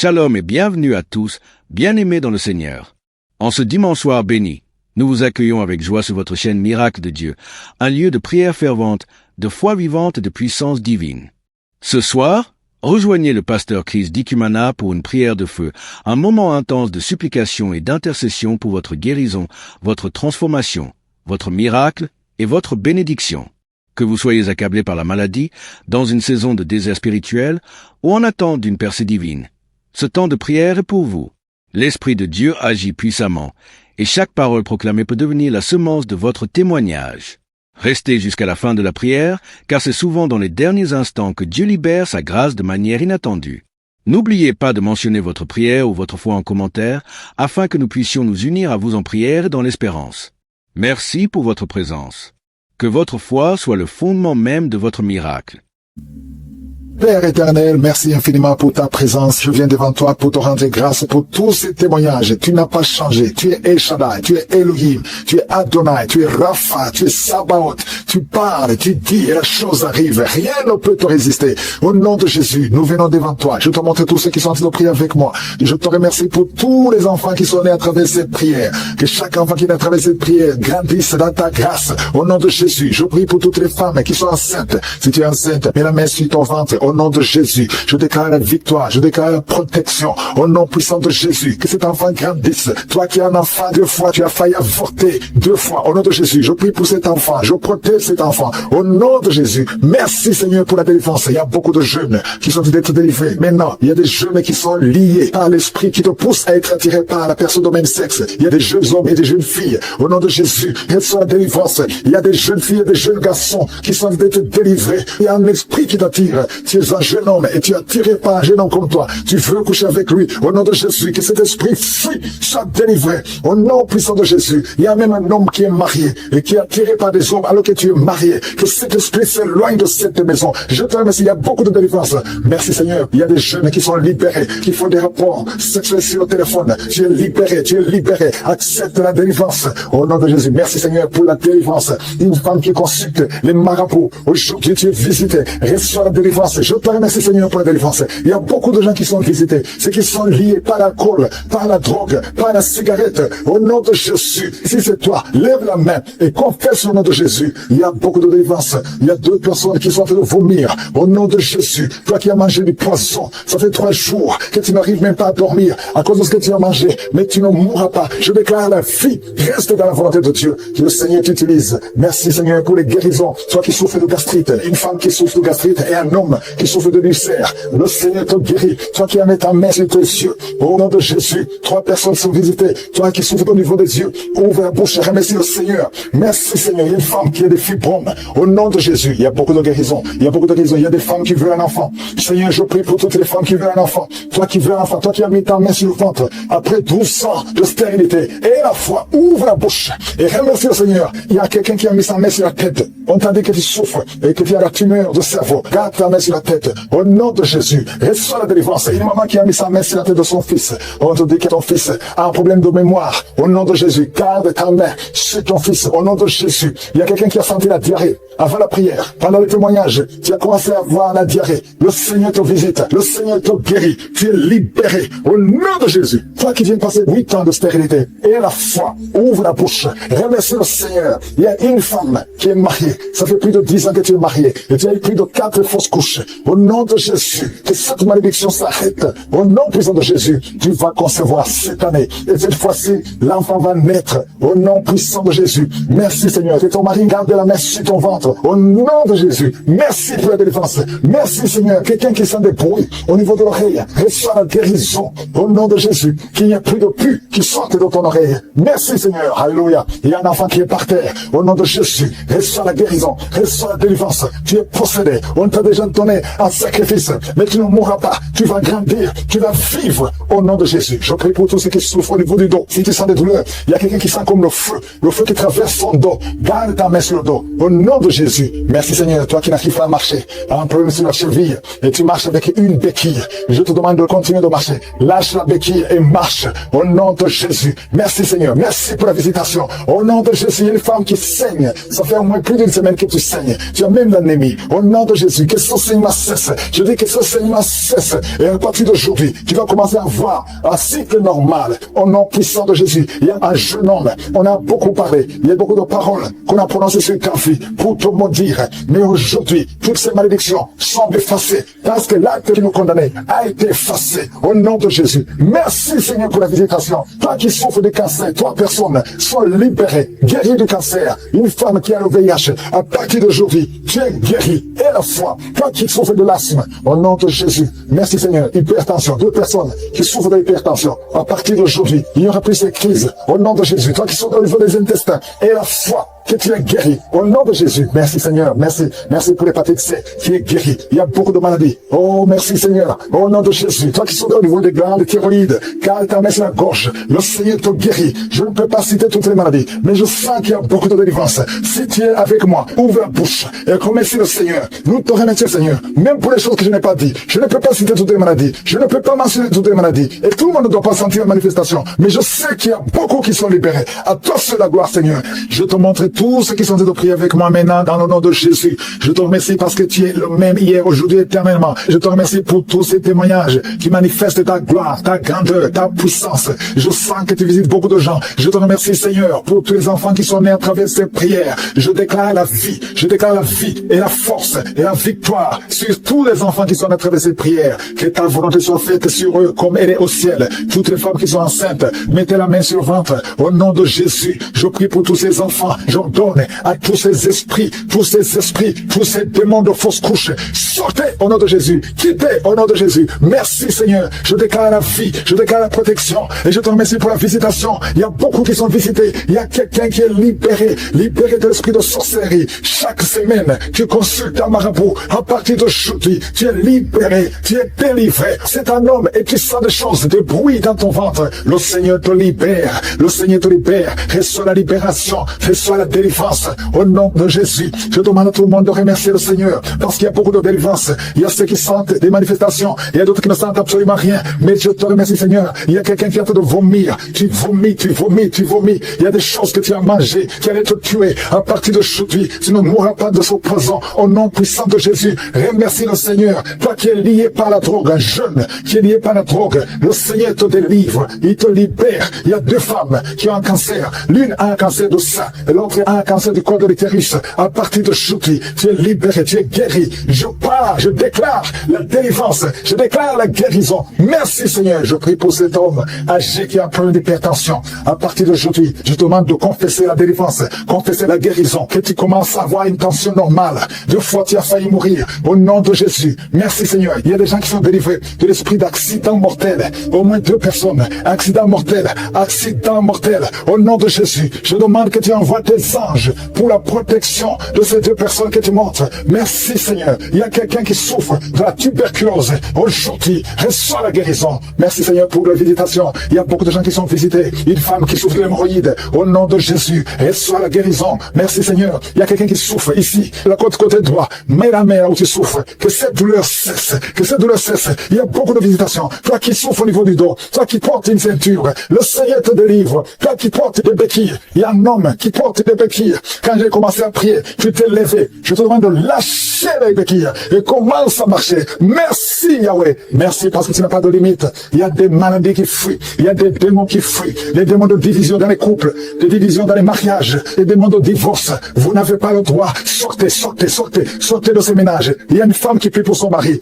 Shalom et bienvenue à tous, bien-aimés dans le Seigneur. En ce dimanche soir béni, nous vous accueillons avec joie sur votre chaîne Miracle de Dieu, un lieu de prière fervente, de foi vivante et de puissance divine. Ce soir, rejoignez le pasteur Chris Dikumana pour une prière de feu, un moment intense de supplication et d'intercession pour votre guérison, votre transformation, votre miracle et votre bénédiction. Que vous soyez accablé par la maladie, dans une saison de désert spirituel ou en attente d'une percée divine, ce temps de prière est pour vous. L'Esprit de Dieu agit puissamment, et chaque parole proclamée peut devenir la semence de votre témoignage. Restez jusqu'à la fin de la prière, car c'est souvent dans les derniers instants que Dieu libère sa grâce de manière inattendue. N'oubliez pas de mentionner votre prière ou votre foi en commentaire, afin que nous puissions nous unir à vous en prière et dans l'espérance. Merci pour votre présence. Que votre foi soit le fondement même de votre miracle. Père éternel, merci infiniment pour ta présence. Je viens devant toi pour te rendre grâce pour tous ces témoignages. Tu n'as pas changé. Tu es El Shaddai, tu es Elohim, tu es Adonai, tu es Rapha, tu es Sabaoth. Tu parles, tu dis et la chose arrive. Rien ne peut te résister. Au nom de Jésus, nous venons devant toi. Je te montre tous ceux qui sont en train de prier avec moi. Je te remercie pour tous les enfants qui sont nés à travers cette prière. Que chaque enfant qui est à travers cette prière grandisse dans ta grâce. Au nom de Jésus, je prie pour toutes les femmes qui sont enceintes. Si tu es enceinte, mets la main sur ton ventre. Au nom de Jésus, je déclare la victoire, je déclare la protection. Au nom puissant de Jésus, que cet enfant grandisse. Toi qui es un enfant 2 fois, tu as failli avorter 2 fois. Au nom de Jésus, je prie pour cet enfant, je protège cet enfant. Au nom de Jésus, merci Seigneur pour la délivrance. Il y a beaucoup de jeunes qui sont d'être délivrés. Maintenant, il y a des jeunes qui sont liés par l'esprit qui te pousse à être attiré par la personne du même sexe. Il y a des jeunes hommes et des jeunes filles. Au nom de Jésus, reçois la délivrance. Il y a des jeunes filles et des jeunes garçons qui sont d'être délivrés. Il y a un esprit qui t'attire. Tu es un jeune homme et tu es attiré par un jeune homme comme toi. Tu veux coucher avec lui. Au nom de Jésus, que cet esprit fuit, soit délivré. Au nom puissant de Jésus, il y a même un homme qui est marié et qui est attiré par des hommes alors que tu es marié. Que cet esprit s'éloigne de cette maison. Je te remercie, il y a beaucoup de délivrance. Merci Seigneur. Il y a des jeunes qui sont libérés, qui font des rapports sexuels sur le téléphone. Tu es libéré, tu es libéré. Accepte la délivrance. Au nom de Jésus, merci Seigneur pour la délivrance. Une femme qui consulte les marabouts. Aujourd'hui, tu es visité. Reçois la délivrance. Je te remercie Seigneur pour la délivrance. Il y a beaucoup de gens qui sont visités. Ceux qui sont liés par l'alcool, par la drogue, par la cigarette. Au nom de Jésus, si c'est toi, lève la main et confesse au nom de Jésus. Il y a beaucoup de délivrance. Il y a 2 personnes qui sont en train de vomir. Au nom de Jésus, toi qui as mangé du poisson, ça fait 3 jours que tu n'arrives même pas à dormir à cause de ce que tu as mangé, mais tu ne mourras pas. Je déclare la vie. Reste dans la volonté de Dieu. Que le Seigneur t'utilise. Merci Seigneur pour les guérisons. Toi qui souffres de gastrite, une femme qui souffre de gastrite et un homme qui souffre de ulcère. Le Seigneur te guérit. Toi qui as mis ta main sur tes yeux. Au nom de Jésus, 3 personnes sont visitées. Toi qui souffres au niveau des yeux, ouvre la bouche et remercie le Seigneur. Merci Seigneur. Il y a une femme qui a des fibromes. Au nom de Jésus, il y a beaucoup de guérisons. Il y a beaucoup de guérisons. Il y a des femmes qui veulent un enfant. Seigneur, je prie pour toutes les femmes qui veulent un enfant. Toi qui veux un enfant, toi qui as mis ta main sur le ventre. Après 12 ans de stérilité et la foi, ouvre la bouche et remercie le Seigneur. Il y a quelqu'un qui a mis sa main sur la tête. On t'a dit que tu souffres et que tu as la tumeur de cerveau. Garde ta main sur la tête. Au nom de Jésus, reçois la délivrance. Une maman qui a mis sa main sur la tête de son fils. On te dit que ton fils a un problème de mémoire. Au nom de Jésus, garde ta main sur ton fils. Au nom de Jésus, il y a quelqu'un qui a senti la diarrhée avant la prière. Pendant le témoignage, tu as commencé à avoir la diarrhée. Le Seigneur te visite. Le Seigneur te guérit. Tu es libéré. Au nom de Jésus, toi qui viens de passer 8 ans de stérilité et la foi, ouvre la bouche. Remercie le Seigneur. Il y a une femme qui est mariée. Ça fait plus de 10 ans que tu es marié. Et tu as eu plus de 4 fausses couches. Au nom de Jésus, que cette malédiction s'arrête. Au nom puissant de Jésus, tu vas concevoir cette année. Et cette fois-ci, l'enfant va naître. Au nom puissant de Jésus. Merci Seigneur. Que ton mari garde la main sur ton ventre. Au nom de Jésus. Merci pour la délivrance. Merci Seigneur. Quelqu'un qui sent des bruits au niveau de l'oreille, reçoit la guérison. Au nom de Jésus. Qu'il n'y ait plus de pu qui sortent de ton oreille. Merci Seigneur. Alléluia. Il y a un enfant qui est par terre. Au nom de Jésus. Reçois la guérison. Reçois la délivrance. Tu es possédé. On t'a déjà donné un sacrifice. Mais tu ne mourras pas. Tu vas grandir. Tu vas vivre. Au nom de Jésus. Je prie pour tous ceux qui souffrent au niveau du dos. Si tu sens des douleurs, il y a quelqu'un qui sent comme le feu qui traverse son dos. Garde ta main sur le dos. Au nom de Jésus. Merci Seigneur. Toi qui n'arrives pas à marcher, as un problème sur la cheville, et tu marches avec une béquille. Je te demande de continuer de marcher. Lâche la béquille et marche. Au nom de Jésus. Merci Seigneur. Merci pour la visitation. Au nom de Jésus, il y a une femme qui saigne. Ça fait au moins plus d'une semaine que tu saignes. Tu as même l'anémie. Au nom de Jésus, que ce saignement cesse. Je dis que ce saignement cesse. Et à partir d'aujourd'hui, tu vas commencer à voir un cycle normal. Au nom puissant de Jésus, il y a un jeune homme. On a beaucoup parlé. Il y a beaucoup de paroles qu'on a prononcées sur ta vie pour te maudire. Mais aujourd'hui, toutes ces malédictions sont effacées parce que l'acte qui nous condamnait a été effacé. Au nom de Jésus. Merci Seigneur pour la visitation. Toi qui souffres de cancer, toi personne, sois libéré, guéri du cancer. Une femme qui a le VIH, à partir d'aujourd'hui, tu es guéri. Et la foi, toi qui souffres de l'asthme, au nom de Jésus. Merci Seigneur. Hypertension, 2 personnes qui souffrent de l'hypertension, à partir d'aujourd'hui, il n'y aura plus ces crises. Au nom de Jésus, toi qui souffres au niveau des intestins, et la foi, que tu es guéri. Au nom de Jésus. Merci Seigneur. Merci. Merci pour l'hépatite C qui est guéri. Il y a beaucoup de maladies. Oh, merci Seigneur. Au nom de Jésus. Toi qui souffres au niveau des glandes thyroïdes, car ta main sur la gorge, le Seigneur te guérit. Je ne peux pas citer toutes les maladies, mais je sens qu'il y a beaucoup de délivrance. Si tu es avec moi, ouvre la bouche et remercie le Seigneur. Nous te remercions Seigneur. Même pour les choses que je n'ai pas dit. Je ne peux pas citer toutes les maladies. Je ne peux pas mentionner toutes les maladies. Et tout le monde ne doit pas sentir la manifestation. Mais je sais qu'il y a beaucoup qui sont libérés. À toi seul la gloire Seigneur. Je te montre tous ceux qui sont en train de prier avec moi maintenant dans le nom de Jésus. Je te remercie parce que tu es le même hier, aujourd'hui, éternellement. Je te remercie pour tous ces témoignages qui manifestent ta gloire, ta grandeur, ta puissance. Je sens que tu visites beaucoup de gens. Je te remercie Seigneur pour tous les enfants qui sont nés à travers ces prières. Je déclare la vie. Je déclare la vie et la force et la victoire sur tous les enfants qui sont nés à travers ces prières. Que ta volonté soit faite sur eux comme elle est au ciel. Toutes les femmes qui sont enceintes, mettez la main sur le ventre. Au nom de Jésus, je prie pour tous ces enfants. J'ordonne à tous ces esprits, tous ces démons de fausses couches, sortez au nom de Jésus, quittez au nom de Jésus. Merci Seigneur, je déclare la vie, je déclare la protection et je te remercie pour la visitation. Il y a beaucoup qui sont visités, il y a quelqu'un qui est libéré de l'esprit de sorcellerie. Chaque semaine, tu consultes un marabout, à partir d'aujourd'hui, tu es libéré, tu es délivré. C'est un homme et tu sens des choses, des bruits dans ton ventre. Le Seigneur te libère, le Seigneur te libère. Reçois la libération, reçois la délivrance. Au nom de Jésus, je demande à tout le monde de remercier le Seigneur parce qu'il y a beaucoup de délivrance. Il y a ceux qui sentent des manifestations, il y a d'autres qui ne sentent absolument rien. Mais je te remercie Seigneur. Il y a quelqu'un qui est en train de vomir. Tu vomis. Il y a des choses que tu as mangées qui allaient te tuer. À partir d'aujourd'hui, tu ne mourras pas de ce poison. Au nom puissant de Jésus, remercie le Seigneur. Toi qui es lié par la drogue, un jeune qui est lié par la drogue, le Seigneur te délivre, il te libère. Il y a 2 femmes qui ont un cancer. L'une a un cancer de sein et l'autre a un cancer du col de l'utérus. À partir d'aujourd'hui, tu es libéré, tu es guéri. Je pars, je déclare la délivrance, je déclare la guérison. Merci Seigneur. Je prie pour cet homme âgé qui a un problème d'hypertension. À partir d'aujourd'hui, je te demande de confesser la délivrance, confesser la guérison, que tu commences à avoir une tension normale. 2 fois tu as failli mourir. Au nom de Jésus. Merci Seigneur. Il y a des gens qui sont délivrés de l'esprit d'accident mortel. Au moins 2 personnes. Accident mortel. Au nom de Jésus, je demande que tu envoies tes anges pour la protection de ces 2 personnes que tu montres. Merci Seigneur. Il y a quelqu'un qui souffre de la tuberculose. Aujourd'hui, reçois la guérison. Merci Seigneur pour la visitation. Il y a beaucoup de gens qui sont visités. Une femme qui souffre de l'hémorroïde. Au nom de Jésus, reçois la guérison. Merci Seigneur. Il y a quelqu'un qui souffre ici, la côté droit. Mets la main où tu souffres. Que cette douleur cesse. Que cette douleur cesse. Il y a beaucoup de visitations. Toi qui souffres au niveau du dos. Toi qui portes une ceinture. Le Seigneur te délivre. Toi qui portes des béquilles. Il y a un homme qui porte des béquilles. Quand j'ai commencé à prier, tu t'es levé. Je te demande de lâcher les béquilles et commence à marcher. Merci Yahweh. Merci parce que tu n'as pas de limite. Il y a des maladies qui fuient. Il y a des démons qui fuient. Les démons de division dans les couples, des divisions dans les mariages, des démons de divorce. Vous n'avez pas le droit. Sortez de ces ménages. Il y a une femme qui prie pour son mari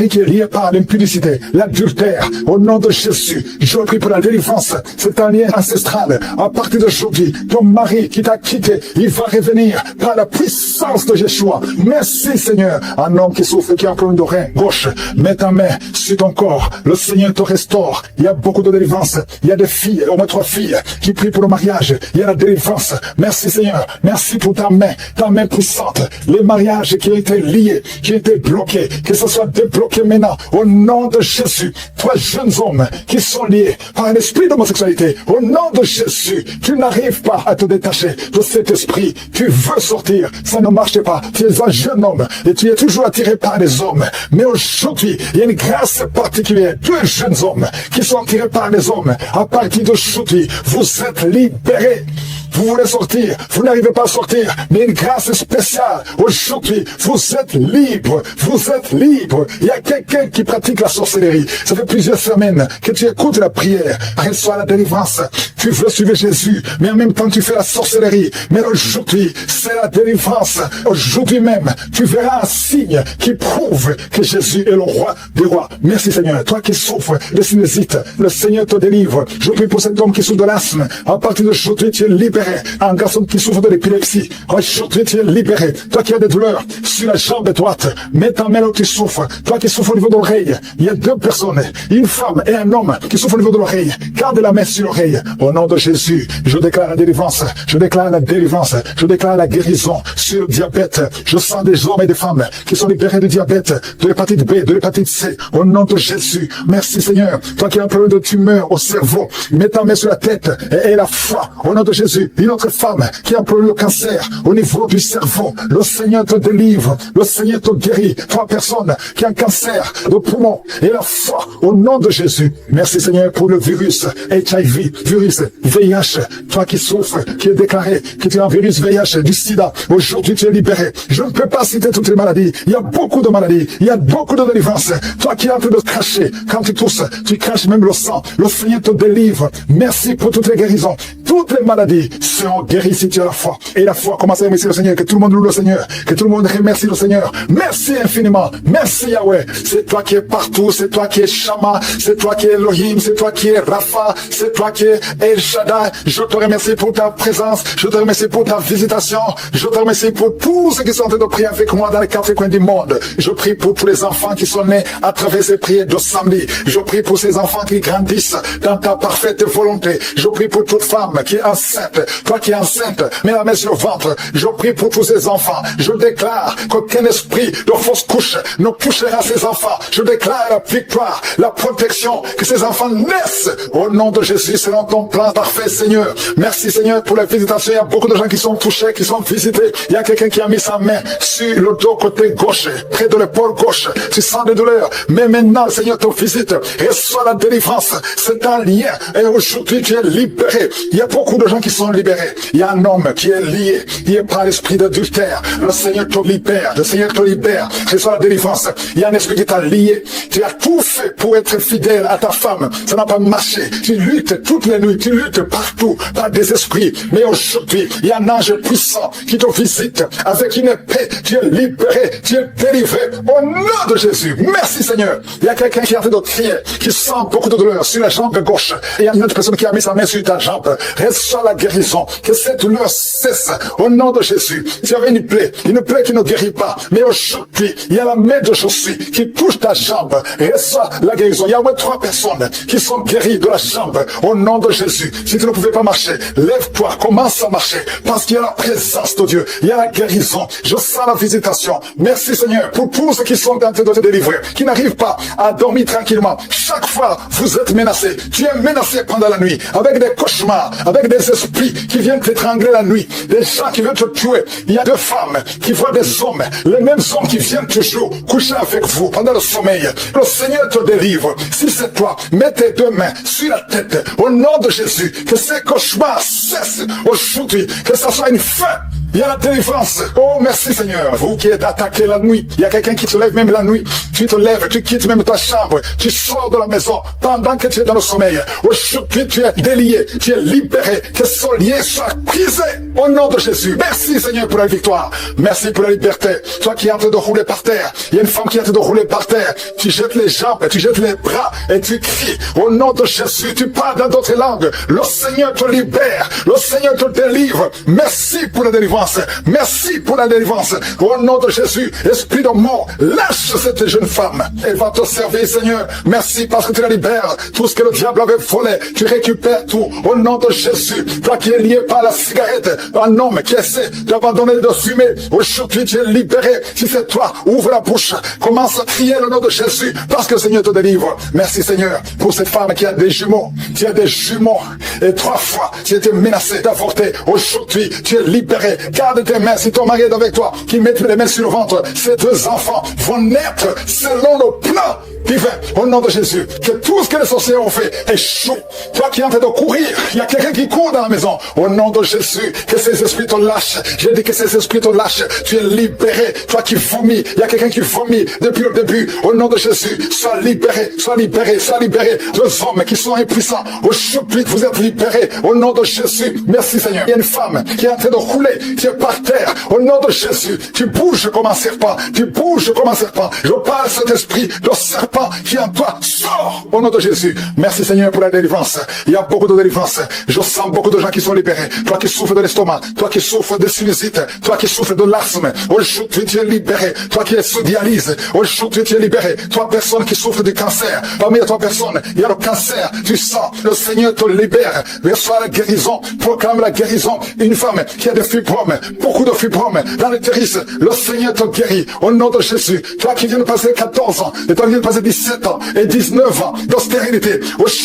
qui est lié par l'impudicité, l'adultère. Au nom de Jésus, je prie pour la délivrance. C'est un lien ancestral. À partir d'aujourd'hui, ton mari qui t'a quitté, il va revenir par la puissance de Yeshua. Merci Seigneur. Un homme qui souffre, qui a un problème de rein gauche, mets ta main sur ton corps. Le Seigneur te restaure. Il y a beaucoup de délivrance. Il y a des filles, au moins 3 filles, qui prient pour le mariage. Il y a la délivrance. Merci Seigneur. Merci pour ta main puissante. Les mariages qui ont été liés, qui ont été bloqués, que ce soit débloqué maintenant. Au nom de Jésus. 3 jeunes hommes qui sont liés par un esprit d'homosexualité. Au nom de Jésus, tu n'arrives pas à te détacher de cet esprit. Tu veux sortir, ça ne marche pas. Tu es un jeune homme et tu es toujours attiré par les hommes. Mais aujourd'hui, il y a une grâce particulière. Deux jeunes hommes qui sont attirés par les hommes. À partir d'aujourd'hui, vous êtes libérés. Vous voulez sortir, vous n'arrivez pas à sortir, mais une grâce spéciale. Aujourd'hui, vous êtes libre, vous êtes libre. Il y a quelqu'un qui pratique la sorcellerie. Ça fait plusieurs semaines que tu écoutes la prière, reçois la délivrance. Tu veux suivre Jésus, mais en même temps tu fais la sorcellerie. Mais aujourd'hui, c'est la délivrance. Aujourd'hui même, tu verras un signe qui prouve que Jésus est le roi des rois. Merci Seigneur. Toi qui souffres de sinusite, le Seigneur te délivre. Je prie pour cet homme qui souffre de l'asthme. À partir d'aujourd'hui, tu es libéré. Un garçon qui souffre de l'épilepsie, aujourd'hui tu es libéré. Toi qui as des douleurs sur la jambe droite, mets ta main là où tu souffres. Toi qui souffres au niveau de l'oreille, il y a deux personnes, une femme et un homme qui souffrent au niveau de l'oreille. Garde la main sur l'oreille. Au nom de Jésus, je déclare la délivrance, je déclare la délivrance, je déclare la guérison sur le diabète. Je sens des hommes et des femmes qui sont libérés du diabète, de l'hépatite B, de l'hépatite C. Au nom de Jésus, merci Seigneur. Toi qui as un problème de tumeur au cerveau, mets ta main sur la tête et la foi. Au nom de Jésus. Une autre femme qui a un problème de cancer au niveau du cerveau, le Seigneur te délivre, le Seigneur te guérit. Trois personnes qui ont un cancer de poumon et la foi au nom de Jésus. Merci Seigneur pour le virus HIV, virus VIH. Toi qui souffres, qui est déclaré que tu as un virus VIH, du sida, aujourd'hui tu es libéré. Je ne peux pas citer toutes les maladies. Il y a beaucoup de maladies, il y a beaucoup de délivrances. Toi qui es en train de cracher, quand tu tousses, tu craches même le sang. Le Seigneur te délivre. Merci pour toutes les guérisons. Toutes les maladies seront guéris si tu as la foi. Et la foi, commence à remercier le Seigneur. Que tout le monde loue le Seigneur. Que tout le monde remercie le Seigneur. Merci infiniment. Merci Yahweh. C'est toi qui es partout. C'est toi qui es Shama. C'est toi qui es Elohim. C'est toi qui es Rapha. C'est toi qui es El Shaddai. Je te remercie pour ta présence. Je te remercie pour ta visitation. Je te remercie pour tous ceux qui sont en train de prier avec moi dans les quatre coins du monde. Je prie pour tous les enfants qui sont nés à travers ces prières de samedi. Je prie pour ces enfants qui grandissent dans ta parfaite volonté. Je prie pour toute femme qui est enceinte. Toi qui es enceinte, mets la main sur le ventre. Je prie pour tous ces enfants. Je déclare qu'aucun esprit de fausse couche ne touchera ces enfants. Je déclare la victoire, la protection, que ces enfants naissent au nom de Jésus selon ton plan parfait, Seigneur. Merci, Seigneur, pour la visitation. Il y a beaucoup de gens qui sont touchés, qui sont visités. Il y a quelqu'un qui a mis sa main sur le dos côté gauche, près de l'épaule gauche. Tu sens des douleurs. Mais maintenant, le Seigneur te visite. Reçois la délivrance. C'est un lien. Et aujourd'hui, tu es libéré. Il y a beaucoup de gens qui sont libérés. Il y a un homme qui est lié par l'esprit d'adultère. Le Seigneur te libère. Le Seigneur te libère. Reçois la délivrance. Il y a un esprit qui t'a lié. Tu as tout fait pour être fidèle à ta femme. Ça n'a pas marché. Tu luttes toutes les nuits. Tu luttes partout par des esprits. Mais aujourd'hui, il y a un ange puissant qui te visite avec une épée. Tu es libéré. Tu es délivré. Au nom de Jésus. Merci Seigneur. Il y a quelqu'un qui est en train de crier, qui sent beaucoup de douleur sur la jambe gauche. Et il y a une autre personne qui a mis sa main sur ta jambe. Reçois la guérison. Que cette douleur cesse. Au nom de Jésus. Tu avais une plaie qui ne guérit pas. Mais aujourd'hui, il y a la main de Jésus qui touche ta jambe. Reçois la guérison. Il y a au moins 3 personnes qui sont guéries de la jambe. Au nom de Jésus. Si tu ne pouvais pas marcher, lève-toi, commence à marcher. Parce qu'il y a la présence de Dieu. Il y a la guérison. Je sens la visitation. Merci Seigneur pour tous ceux qui sont en train de te délivrer, qui n'arrivent pas à dormir tranquillement. Chaque fois, vous êtes menacé. Tu es menacé pendant la nuit, avec des cauchemars, avec des esprits qui viennent t'étrangler la nuit, des gens qui veulent te tuer. Il y a 2 femmes qui voient des hommes, les mêmes hommes qui viennent toujours coucher avec vous pendant le sommeil. Le Seigneur te délivre. Si c'est toi, mets tes 2 mains sur la tête. Au nom de Jésus, que ces cauchemars cessent aujourd'hui, que ça soit une fin. Il y a la délivrance. Oh, merci Seigneur. Vous qui êtes attaqué la nuit, il y a quelqu'un qui se lève même la nuit. Tu te lèves, tu quittes même ta chambre, tu sors de la maison pendant que tu es dans le sommeil. Aujourd'hui, tu es délié, tu es libéré. Que ce lien soit brisé au nom de Jésus. Merci Seigneur pour la victoire. Merci pour la liberté. Toi qui es en train de rouler par terre, il y a une femme qui est en train de rouler par terre. Tu jettes les jambes, tu jettes les bras et tu cries au nom de Jésus. Tu parles dans d'autres langues. Le Seigneur te libère. Le Seigneur te délivre. Merci pour la délivrance. Merci pour la délivrance. Au nom de Jésus, esprit de mort, lâche cette jeune femme. Elle va te servir, Seigneur. Merci parce que tu la libères. Tout ce que le diable avait volé, tu récupères tout. Au nom de Jésus, toi qui es lié par la cigarette, un homme qui essaie d'abandonner de fumer, aujourd'hui tu es libéré. Si c'est toi, ouvre la bouche. Commence à crier le nom de Jésus parce que le Seigneur te délivre. Merci Seigneur pour cette femme qui a des jumeaux. Tu as des jumeaux. et 3 fois tu étais menacé d'avorter. Aujourd'hui, tu es libéré. Garde tes mains. Si ton mari est avec toi, qui met les mains sur le ventre, ces 2 enfants vont naître selon le plan divin. Au nom de Jésus, que tout ce que les sorciers ont fait échoue. Toi qui es en train de courir, il y a quelqu'un qui court dans la maison. Au nom de Jésus, que ces esprits te lâchent. J'ai dit que ces esprits te lâchent. Tu es libéré. Toi qui vomis, il y a quelqu'un qui vomit depuis le début. Au nom de Jésus, sois libéré, sois libéré, sois libéré. 2 hommes qui sont impuissants. Aujourd'hui, vous êtes libérés. Au nom de Jésus, merci Seigneur. Il y a une femme qui est en train de rouler. Tu es par terre. Au nom de Jésus, tu bouges comme un serpent. Tu bouges comme un serpent. Je parle cet esprit de serpent qui en toi sort. Au nom de Jésus, merci Seigneur pour la délivrance. Il y a beaucoup de délivrance. Je sens beaucoup de gens qui sont libérés. Toi qui souffres de l'estomac, toi qui souffres de sinusite, toi qui souffres de l'asthme, aujourd'hui tu es libéré. Toi qui es sous dialyse, aujourd'hui tu es libéré. Toi personne qui souffre du cancer, parmi toi personne, il y a le cancer, tu sens, le Seigneur te libère. Reçois la guérison, proclame la guérison. Une femme qui a des fibromes, beaucoup de fibromes dans l'utérus, le Seigneur te guérit. Au nom de Jésus, toi qui viens de passer 14 ans, et toi qui viens de passer 17 ans et 19 ans de stérilité,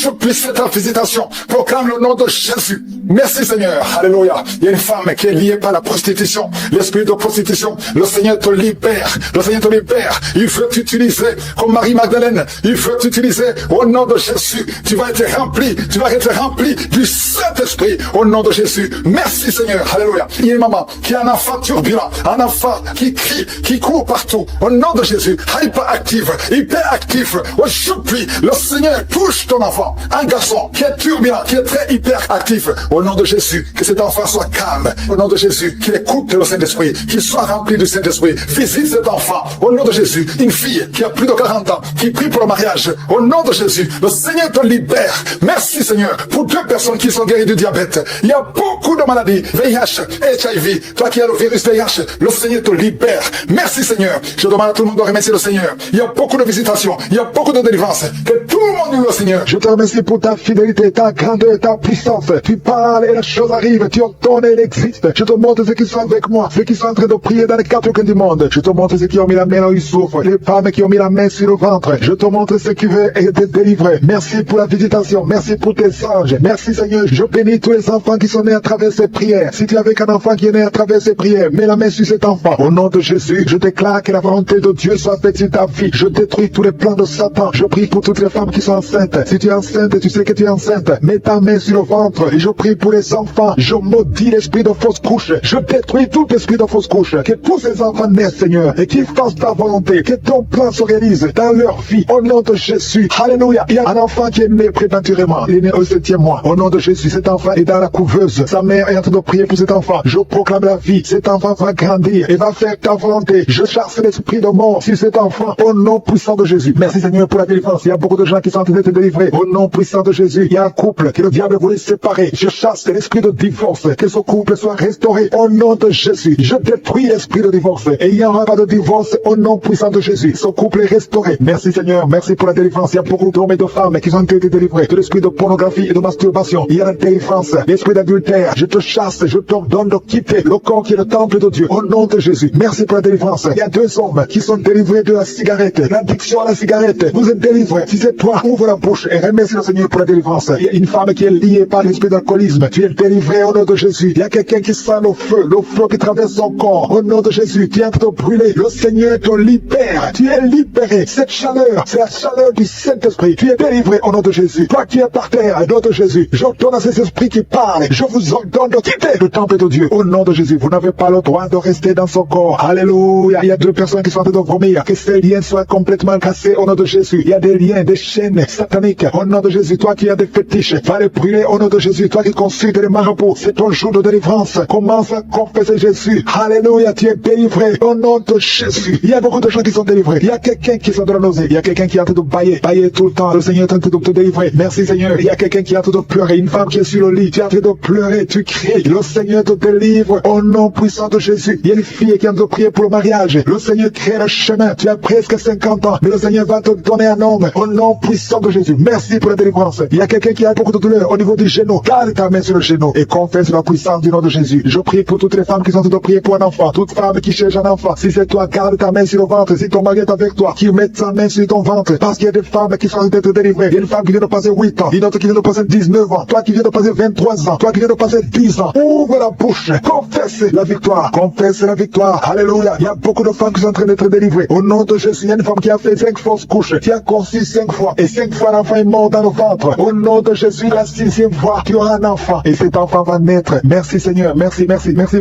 je puisse ta visitation, proclame le nom de Jésus. Merci Seigneur, alléluia. Il y a une femme qui est liée par la prostitution, l'esprit de prostitution, le Seigneur te libère, le Seigneur te libère. Il veut t'utiliser comme Marie-Magdalène, il veut t'utiliser au nom de Jésus. Tu vas être rempli du Saint-Esprit au nom de Jésus. Merci Seigneur, alléluia. Il y a une maman qui a un enfant turbulent, un enfant qui crie, qui court partout, au nom de Jésus, hyperactif, aujourd'hui, le Seigneur touche ton enfant, un garçon qui est turbulent, qui est très hyperactif, au nom de Jésus, que cet enfant soit calme, au nom de Jésus, qu'il écoute le Saint-Esprit, qu'il soit rempli du Saint-Esprit. Visite cet enfant, au nom de Jésus. Une fille qui a plus de 40 ans, qui prie pour le mariage, au nom de Jésus, le Seigneur te libère. Merci Seigneur, pour 2 personnes qui sont guéries du diabète. Il y a beaucoup de maladies, VIH, HIV, toi qui as le virus VIH, le Seigneur te libère. Merci Seigneur, je demande à tout le monde de remercier le Seigneur. Il y a beaucoup de visitations, il y a beaucoup de délivrance, que tout le monde loue le Seigneur. Je te remercie pour ta fidélité, ta grandeur, ta puissance. Tu parles et la chose arrive, tu ordonnes et elle existe. Je te montre ceux qui sont avec moi, ceux qui sont en train de prier dans les 4 coins du monde. Je te montre ceux qui ont mis la main là où ils souffrent, les femmes qui ont mis la main sur le ventre. Je te montre ceux qui veulent être délivrés. Merci pour la visitation, merci pour tes anges. Merci Seigneur, je bénis tous les enfants qui sont nés à travers ces prières. Si tu es avec un enfant qui est né à travers ces prières, mets la main sur cet enfant. Au nom de Jésus, je déclare que la volonté de Dieu soit faite sur ta vie. Je détruis tous les plans de Satan. Je prie pour toutes les femmes qui sont enceintes. Si tu es enceinte, tu sais que tu es enceinte. Mets ta main sur le ventre et je prie pour les enfants. Je maudis l'esprit de fausse couche. Je détruis tout esprit de fausse couche. Que tous ces enfants naissent, Seigneur, et qu'ils fassent ta volonté. Que ton plan se réalise dans leur vie. Au nom de Jésus. Alléluia. Il y a un enfant qui est né prématurément. Il est né au 7e mois. Au nom de Jésus, cet enfant est dans la couveuse. Sa mère est en train de prier pour cet enfant. Je proclame la vie. Cet enfant va grandir et va faire ta volonté. Je chasse l'esprit de mort sur cet enfant. Au nom puissant de Jésus. Merci Seigneur pour la délivrance. Il y a beaucoup de gens qui sont en train d'être délivrés. Au nom puissant de Jésus. Il y a un couple que le diable voulait séparer. Je chasse l'esprit de divorce. Que ce couple soit restauré. Au nom de Jésus. Je détruis l'esprit de divorce. Et il n'y aura pas de divorce au nom puissant de Jésus. Ce couple est restauré. Merci Seigneur. Merci pour la délivrance. Il y a beaucoup d'hommes et de femmes qui ont été délivrés de l'esprit de pornographie et de masturbation. Il y a la délivrance. L'esprit d'adultère. Je te chasse. Je t'ordonne de quitter le corps qui est le temple de Dieu. Au nom de Jésus. Merci pour la délivrance. Il y a 2 hommes qui sont délivrés de la cigarette. L'addiction à la cigarette. Vous êtes délivrés. Si c'est toi, ouvre la bouche et remercie le Seigneur pour la délivrance. Il y a une femme qui est liée par l'esprit d'alcoolisme. Tu es délivré au nom de Jésus. Il y a quelqu'un qui sent le feu qui traverse son corps. Au nom de Jésus, tu es en train de brûler. Le Seigneur te libère. Tu es libéré. Cette chaleur, c'est la chaleur du Saint-Esprit. Tu es délivré au nom de Jésus. Toi qui es par terre, au nom de Jésus, j'ordonne à ces esprits qui parlent. Je vous ordonne de quitter le temple de Dieu. Au nom de Jésus, vous n'avez pas le droit de rester dans son corps. Alléluia. Il y a 2 personnes qui sont en train de vomir. Que ces liens soient complètement cassés au nom de Jésus. Il y a des liens, des chaînes sataniques. Au nom de Jésus, toi qui as des fétiches, va les brûler au nom de Jésus. Toi qui consultes les marabouts, c'est ton jour de délivrance. Commence à confesser Jésus. Alléluia, tu es délivré au nom de Jésus. Il y a beaucoup de gens qui sont délivrés. Il y a quelqu'un qui sont de la nausée. Il y a quelqu'un qui est en train de bailler tout le temps. Le Seigneur est en train de te délivrer. Merci Seigneur. Il y a quelqu'un qui est en train de pleurer. Une femme qui est sur le lit. Tu es en train de pleurer. Tu cries. Le Seigneur te délivre au nom puissant de Jésus. Il y a une fille qui est en train de prier pour le mariage. Le Seigneur crée le chemin. Tu as presque 50 ans. Mais le Seigneur va te donner un homme au nom puissant de Jésus. Merci pour la délivrance. Il y a quelqu'un qui a beaucoup de douleur au niveau du genou. Garde ta main sur le genou et confesse la puissance du nom de Jésus. Je prie pour toutes les femmes qui sont en train de prier pour un enfant. Toute femme qui cherche un enfant. Si c'est toi, garde ta main sur le ventre. Si ton mari est avec toi, qu'il mette sa main sur ton ventre. Parce qu'il y a des femmes qui sont en train d'être délivrées. Il y a une femme qui vient de passer 8 ans. Une autre qui vient de passer 19 19 ans, toi qui viens de passer 23 ans, toi qui viens de passer 10 ans, ouvre la bouche, confesse la victoire, confesse la victoire. Alléluia. Il y a beaucoup de femmes qui sont en train d'être délivrées. Au nom de Jésus, il y a une femme qui a fait 5 fausses couches, qui a conçu 5 fois, et 5 fois l'enfant est mort dans le ventre. Au nom de Jésus, la 6e fois, tu auras un enfant, et cet enfant va naître. Merci Seigneur, merci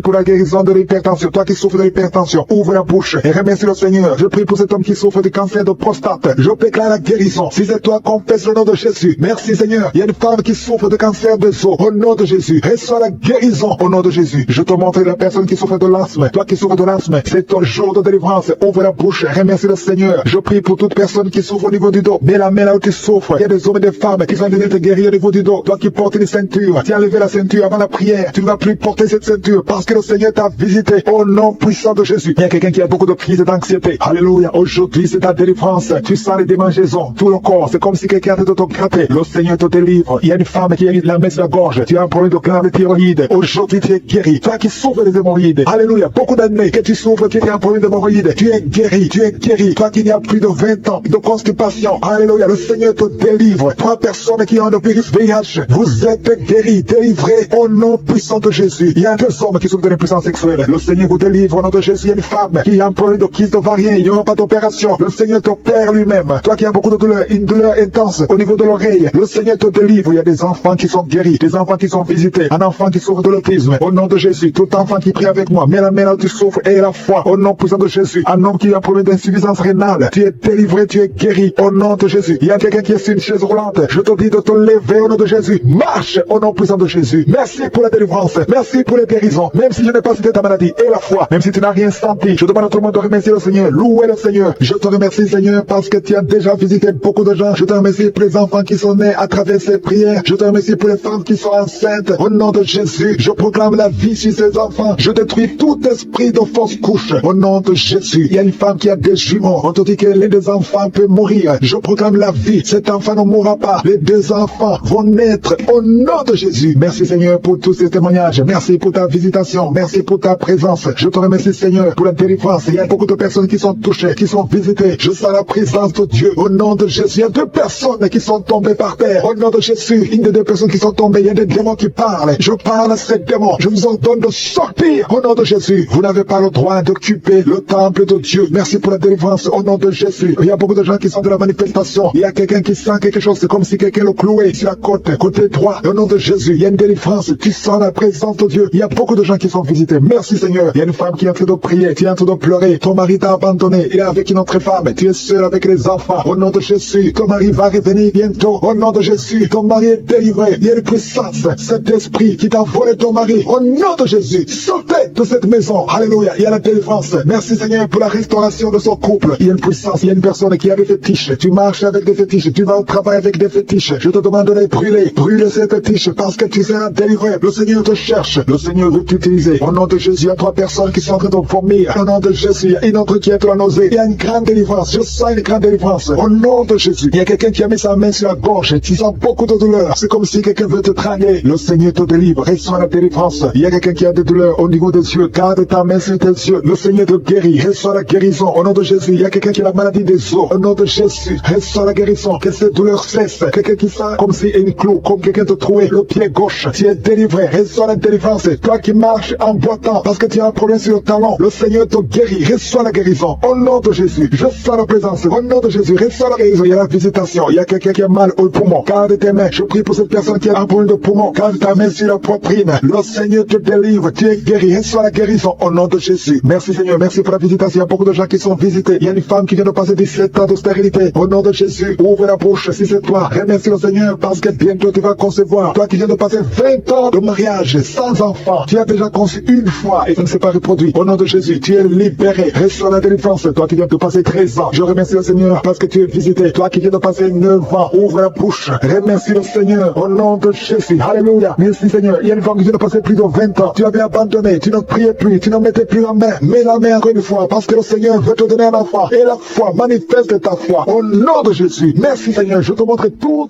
pour la guérison de l'hypertension. Toi qui souffres de l'hypertension, ouvre la bouche et remercie le Seigneur. Je prie pour cet homme qui souffre du cancer de prostate. Je déclare la guérison. Si c'est toi, confesse le nom de Jésus. Merci Seigneur. Il y a une femme qui souffre de cancer des os. Au nom de Jésus, reçois la guérison au nom de Jésus. Je te montre la personne qui souffre de l'asthme. Toi qui souffres de l'asthme, c'est ton jour de délivrance. Ouvre la bouche, remercie le Seigneur. Je prie pour toute personne qui souffre au niveau du dos. Mets la main là où tu souffres. Il y a des hommes et des femmes qui sont venus te guérir au niveau du dos. Toi qui portes une ceinture, tu as levé la ceinture avant la prière. Tu ne vas plus porter cette ceinture parce que le Seigneur t'a visité au nom puissant de Jésus. Il y a quelqu'un qui a beaucoup de crises d'anxiété. Alléluia. Aujourd'hui, c'est ta délivrance. Tu sens les démangeaisons. Tout le corps, c'est comme si quelqu'un était te gratter. Le Seigneur te délivre. Il y a une femme qui a eu la main sur la gorge. Tu as un problème de glande thyroïde. Aujourd'hui, tu es guéri. Toi qui souffres des hémorroïdes. Alléluia. Beaucoup d'années que tu souffres, tu as un problème d'hémorroïdes. Tu es guéri. Tu es guéri. Toi qui n'y a plus de 20 ans de constipation. Alléluia. Le Seigneur te délivre. 3 personnes qui ont le virus VIH. Vous êtes guéris, délivrés au nom puissant de Jésus. Il y a 2 hommes qui souffrent de l'impuissance sexuelle. Le Seigneur vous délivre au nom de Jésus. Il y a une femme qui a un problème de kyste ovarien. Il n'y aura pas d'opération. Le Seigneur t'opère lui-même. Toi qui as beaucoup de douleur, une douleur intense au niveau de l'oreille. Le Seigneur te délivre. Il y a des enfants qui sont guéris, des enfants qui sont visités, un enfant qui souffre de l'autisme. Au nom de Jésus, tout enfant qui prie avec moi, mets la main là où tu souffres et la foi. Au nom puissant de Jésus, un homme qui a un problème d'insuffisance rénale, tu es délivré, tu es guéri. Au nom de Jésus, il y a quelqu'un qui est sur une chaise roulante. Je te dis de te lever au nom de Jésus. Marche au nom puissant de Jésus. Merci pour la délivrance. Merci pour les guérisons. Même si je n'ai pas cité ta maladie et la foi, même si tu n'as rien senti, je demande à tout le monde de remercier le Seigneur. Louer le Seigneur. Je te remercie Seigneur parce que tu as déjà visité beaucoup de gens. Je te remercie pour les enfants qui sont nés à travers ces prières. Je te remercie pour les femmes qui sont enceintes. Au nom de Jésus, je proclame la vie sur ces enfants. Je détruis tout esprit de fausse couche. Au nom de Jésus, il y a une femme qui a des jumeaux. On te dit que l'un des enfants peut mourir. Je proclame la vie. Cet enfant ne mourra pas. Les 2 enfants vont naître au nom de Jésus. Merci Seigneur pour tous ces témoignages. Merci pour ta visitation. Merci pour ta présence. Je te remercie Seigneur pour la délivrance. Il y a beaucoup de personnes qui sont touchées, qui sont visitées. Je sens la présence de Dieu. Au nom de Jésus, il y a 2 personnes qui sont tombées par terre. Au nom de Jésus, une des 2 personnes qui sont tombées, il y a des démons qui parlent. Je parle à ces démons. Je vous ordonne de sortir. Au nom de Jésus, vous n'avez pas le droit d'occuper le temple de Dieu. Merci pour la délivrance. Au nom de Jésus, il y a beaucoup de gens qui sont de la manifestation. Il y a quelqu'un qui sent quelque chose. C'est comme si quelqu'un le clouait sur la côte, côté droit. Au nom de Jésus, il y a une délivrance. Tu sens la présence de Dieu. Il y a beaucoup de gens qui sont visités. Merci Seigneur. Il y a une femme qui est en train de prier. Tu es en train de pleurer. Ton mari t'a abandonné. Il est avec une autre femme. Tu es seul avec les enfants. Au nom de Jésus, ton mari va revenir bientôt. Au nom de Jésus, ton mari est délivré. Il y a une puissance. Cet esprit qui t'a volé ton mari. Au nom de Jésus, sortez de cette maison. Alléluia. Il y a la délivrance. Merci Seigneur pour la restauration de son couple. Il y a une puissance. Il y a une personne qui a des fétiches. Tu marches avec des fétiches. Tu vas au travail avec des fétiches. Je te demande de les brûler. Brûle ces fétiches parce que tu seras délivré. Le Seigneur te cherche. Le Seigneur veut t'utiliser. Au nom de Jésus, il y a 3 personnes qui sont en train de vomir. Au nom de Jésus, il y a une autre qui est la nausée. Il y a une grande délivrance. Je sens une grande délivrance. Au nom de Jésus, il y a quelqu'un qui a mis sa main sur la gorge. Tu sens beaucoup de douleur. C'est comme si quelqu'un veut te trangler. Le Seigneur te délivre. Reçois la délivrance. Il y a quelqu'un qui a des douleurs au niveau des yeux. Garde ta main sur tes yeux. Le Seigneur te guérit. Reçois la guérison. Au nom de Jésus, il y a quelqu'un qui a la maladie des os. Au nom de Jésus, reçois la guérison. Que cette douleur cesse. Quelqu'un qui sent comme si une clou, comme quelqu'un te trouait le pied gauche. Tu es délivré. Reçois la délivrance. Toi qui marches en boitant parce que tu as un problème sur le talon. Le Seigneur te guérit. Reçois la guérison. Au nom de Jésus, je sens la présence. Au nom de Jésus, reçois la guérison. Il y a la visitation. Il y a quelqu'un qui a mal au poumon. Garde tes mains. Je prie pour cette personne qui a un problème de poumon. Garde ta main sur la poitrine. Le Seigneur te délivre. Tu es guéri. Reçois la guérison. Au nom de Jésus. Merci Seigneur. Merci pour la visitation. Il y a beaucoup de gens qui sont visités. Il y a une femme qui vient de passer 17 ans de stérilité. Au nom de Jésus, ouvre la bouche si c'est toi. Remercie le Seigneur parce que bientôt tu vas concevoir. Toi qui viens de passer 20 ans de mariage sans enfant. Tu as déjà conçu une fois et ça ne s'est pas reproduit. Au nom de Jésus, tu es libéré. Reçois la délivrance. Toi qui viens de passer 13 ans. Je remercie le Seigneur parce que tu es visité. Toi qui viens de passer 9 ans. Ouvre la bouche. Remercie le Seigneur. Au nom de Jésus. Alléluia. Merci Seigneur. Il y a une femme qui vient de passer plus de 20 ans. Tu avais abandonné. Tu ne priais plus. Tu ne mettais plus la main. Mets la main encore une fois parce que le Seigneur veut te donner un enfant. Et la foi, manifeste ta foi. Au nom de Jésus. Merci Seigneur. Je te montre tout.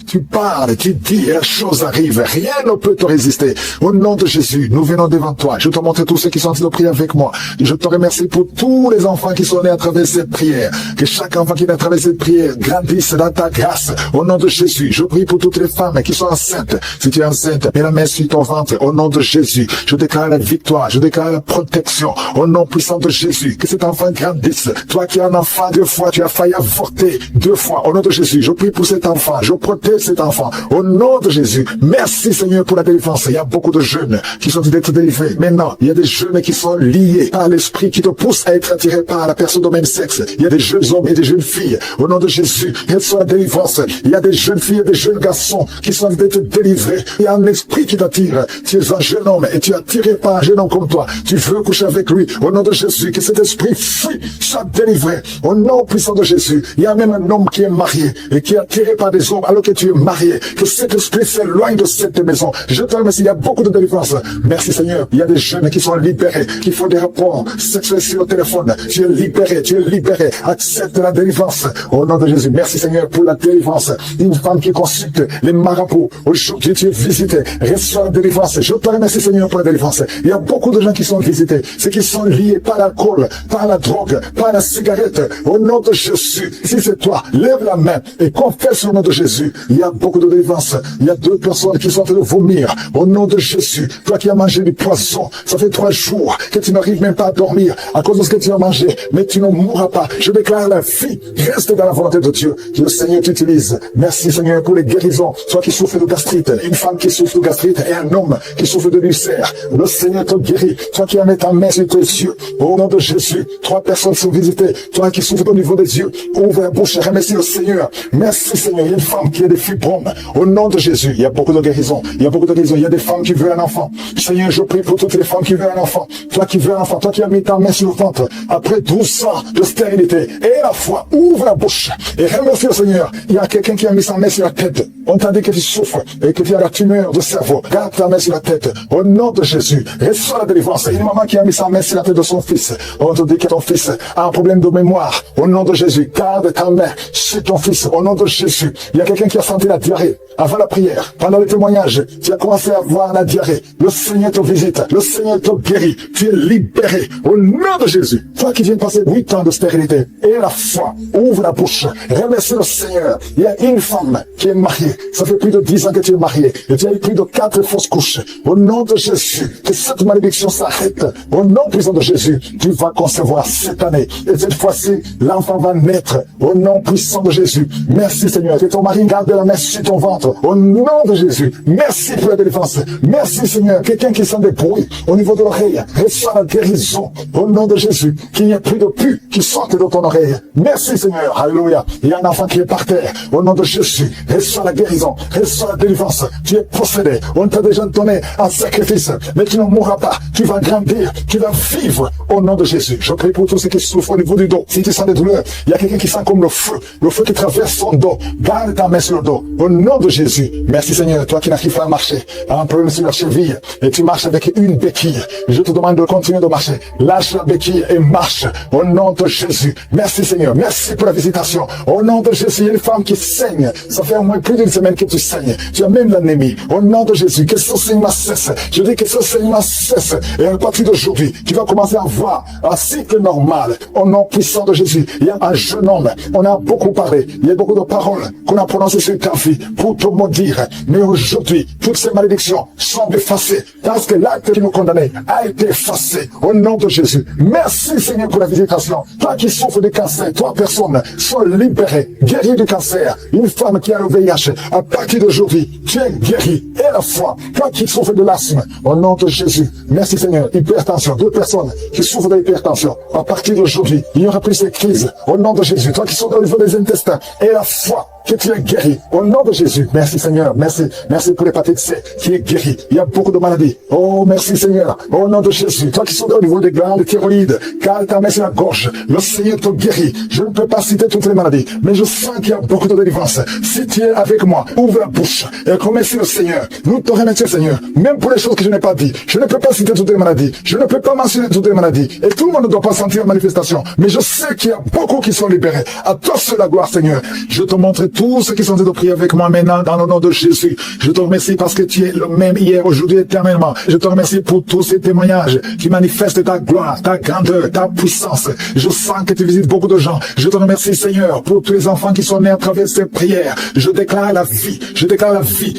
Tu parles, tu dis, et la chose arrive. Rien ne peut te résister. Au nom de Jésus, nous venons devant toi. Je te montre tous ceux qui sont en train de prier avec moi. Je te remercie pour tous les enfants qui sont nés à travers cette prière. Que chaque enfant qui est à travers cette prière grandisse dans ta grâce. Au nom de Jésus, je prie pour toutes les femmes qui sont enceintes. Si tu es enceinte, mets la main sur ton ventre. Au nom de Jésus, je déclare la victoire, je déclare la protection. Au nom puissant de Jésus, que cet enfant grandisse. Toi qui es un enfant 2 fois, tu as failli avorter 2 fois. Au nom de Jésus, je prie pour cet enfant. Je protège cet enfant. Au nom de Jésus, merci Seigneur pour la délivrance. Il y a beaucoup de jeunes qui sont d'être délivrés. Maintenant, il y a des jeunes qui sont liés par l'esprit qui te pousse à être attiré par la personne de même sexe. Il y a des jeunes hommes et des jeunes filles. Au nom de Jésus, reçois la délivrance. Il y a des jeunes filles et des jeunes garçons qui sont d'être délivrés. Il y a un esprit qui t'attire. Tu es un jeune homme et tu es attiré par un jeune homme comme toi. Tu veux coucher avec lui. Au nom de Jésus, que cet esprit fuit, soit délivré. Au nom puissant de Jésus, il y a même un homme qui est marié et qui est attiré par des hommes alors que tu es marié. Que cet esprit s'éloigne de cette maison. Je te remercie, il y a beaucoup de délivrance. Merci Seigneur. Il y a des jeunes qui sont libérés, qui font des rapports sexuels sur le téléphone. Tu es libéré, tu es libéré. Accepte la délivrance. Au nom de Jésus, merci Seigneur pour la délivrance. Une femme qui consulte les marabouts. Aujourd'hui, tu es visité. Reçois la délivrance. Je te remercie Seigneur pour la délivrance. Il y a beaucoup de gens qui sont visités. Ceux qui sont liés par l'alcool, par la drogue, par la cigarette. Au nom de Jésus, si c'est toi, lève la main et confesse au nom de Jésus. Il y a beaucoup de délivrance. Il y a 2 personnes qui sont en train de vomir. Au nom de Jésus, toi qui as mangé du poisson, ça fait 3 jours que tu n'arrives même pas à dormir à cause de ce que tu as mangé, mais tu ne mourras pas. Je déclare la vie. Reste dans la volonté de Dieu. Que le Seigneur t'utilise. Merci Seigneur pour les guérisons. Toi qui souffres de gastrite, une femme qui souffre de gastrite et un homme qui souffre de ulcère. Le Seigneur te guérit. Toi qui as mis ta main sur tes yeux. Au nom de Jésus, 3 personnes sont visitées. Toi qui souffres au niveau des yeux, ouvre la bouche et remercie le Seigneur. Merci Seigneur. Il y a une femme qui a des fibromes. Au nom de Jésus, il y a beaucoup de guérisons. Il y a beaucoup de guérisons. Il y a des femmes qui veulent un enfant. Seigneur, je prie pour toutes les femmes qui veulent un enfant. Toi qui veux un enfant, toi qui as mis ta main sur le ventre, après 12 ans de stérilité, et la foi, ouvre la bouche et remercie le Seigneur. Il y a quelqu'un qui a mis sa main sur la tête. On t'a dit que tu souffres et que tu as la tumeur de cerveau. Garde ta main sur la tête. Au nom de Jésus, reçois la délivrance. Une maman qui a mis sa main sur la tête de son fils. On te dit que ton fils a un problème de mémoire. Au nom de Jésus, garde ta main sur ton fils. Au nom de Jésus, il y a quelqu'un qui a senti la diarrhée. Avant la prière, pendant le témoignage, tu as commencé à avoir la diarrhée. Le Seigneur te visite. Le Seigneur te guérit. Tu es libéré. Au nom de Jésus. Toi qui viens de passer 8 ans de stérilité, et la foi, ouvre la bouche. Remercie le Seigneur. Il y a une femme qui est mariée. Ça fait plus de 10 ans que tu es marié. Et tu as eu plus de 4 fausses couches. Au nom de Jésus, que cette malédiction s'arrête. Au nom puissant de Jésus, tu vas concevoir cette année. Et cette fois-ci, l'enfant va naître. Au nom puissant de Jésus. Merci Seigneur. Que ton mari garde la main sur ton ventre. Au nom de Jésus. Merci pour la délivrance. Merci Seigneur. Quelqu'un qui sent des bruits au niveau de l'oreille. Reçois la guérison. Au nom de Jésus. Qu'il n'y ait plus de pu qui sortent de ton oreille. Merci Seigneur. Alléluia. Il y a un enfant qui est par terre. Au nom de Jésus. Reçois la guérison. Reçois la délivrance. Tu es possédé. On t'a déjà donné un sacrifice. Mais tu ne mourras pas. Tu vas grandir. Tu vas vivre. Au nom de Jésus. Je prie pour tous ceux qui souffrent au niveau du dos. Si tu sens des douleurs, il y a quelqu'un qui sent comme le feu. Le feu qui traverse son dos. Garde ta main sur le dos. Au nom de Jésus. Merci Seigneur. Toi qui n'arrives pas à marcher. Un problème sur la cheville. Et tu marches avec une béquille. Je te demande de continuer de marcher. Lâche la béquille et marche. Au nom de Jésus. Merci Seigneur. Merci pour la visitation. Au nom de Jésus. Il y a une femme qui saigne. Ça fait au moins plus d'une semaine que tu saignes. Tu as même l'anémie. Au nom de Jésus. Que ce saignement cesse. Je dis que ce saignement cesse. Et à partir d'aujourd'hui, tu vas commencer à voir un cycle normal. Au nom puissant de Jésus. Il y a un jeune homme. On a beaucoup parlé. Il y a beaucoup de paroles qu'on a prononcées sur ta vie pour te maudire. Mais aujourd'hui, toutes ces malédictions sont effacées. Parce que l'acte qui nous condamnait a été effacé. Au nom de Jésus. Merci Seigneur pour la visitation. Toi qui souffres de cancer, 3 personnes sont libérées, guéries du cancer. Une femme qui a le VIH, à partir d'aujourd'hui, tu es guéri. Et la foi, toi qui souffres de l'asthme, au nom de Jésus. Merci Seigneur. Hypertension, 2 personnes qui souffrent de l'hypertension. À partir d'aujourd'hui, il n'y aura plus ces crises. Au nom de Jésus. Toi qui souffres au niveau des intestins. Et la foi, que tu es guéri. Au nom de Jésus. Merci Seigneur. Merci. Merci pour l'hépatite C qui est guéri. Il y a beaucoup de maladies. Oh, merci Seigneur. Au nom de Jésus. Toi qui souffres au niveau des glandes thyroïdes, car ta main sur la gorge. Le Seigneur te guérit. Je ne peux pas citer toutes les maladies, mais je sens qu'il y a beaucoup de délivrance. Si tu es avec moi, ouvre la bouche et remercie le Seigneur. Nous te remercions Seigneur. Même pour les choses que je n'ai pas dit. Je ne peux pas citer toutes les maladies. Je ne peux pas mentionner toutes les maladies. Et tout le monde ne doit pas sentir la manifestation. Mais je sais qu'il y a beaucoup qui sont libérés. À toi seul la gloire Seigneur. Je te montre tous ceux qui sont de prier avec moi maintenant dans le nom de Jésus. Je te remercie parce que tu es le même hier, aujourd'hui, éternellement. Je te remercie pour tous ces témoignages qui manifestent ta gloire, ta grandeur, ta puissance. Je sens que tu visites beaucoup de gens. Je te remercie, Seigneur, pour tous les enfants qui sont nés à travers ces prières. Je déclare la vie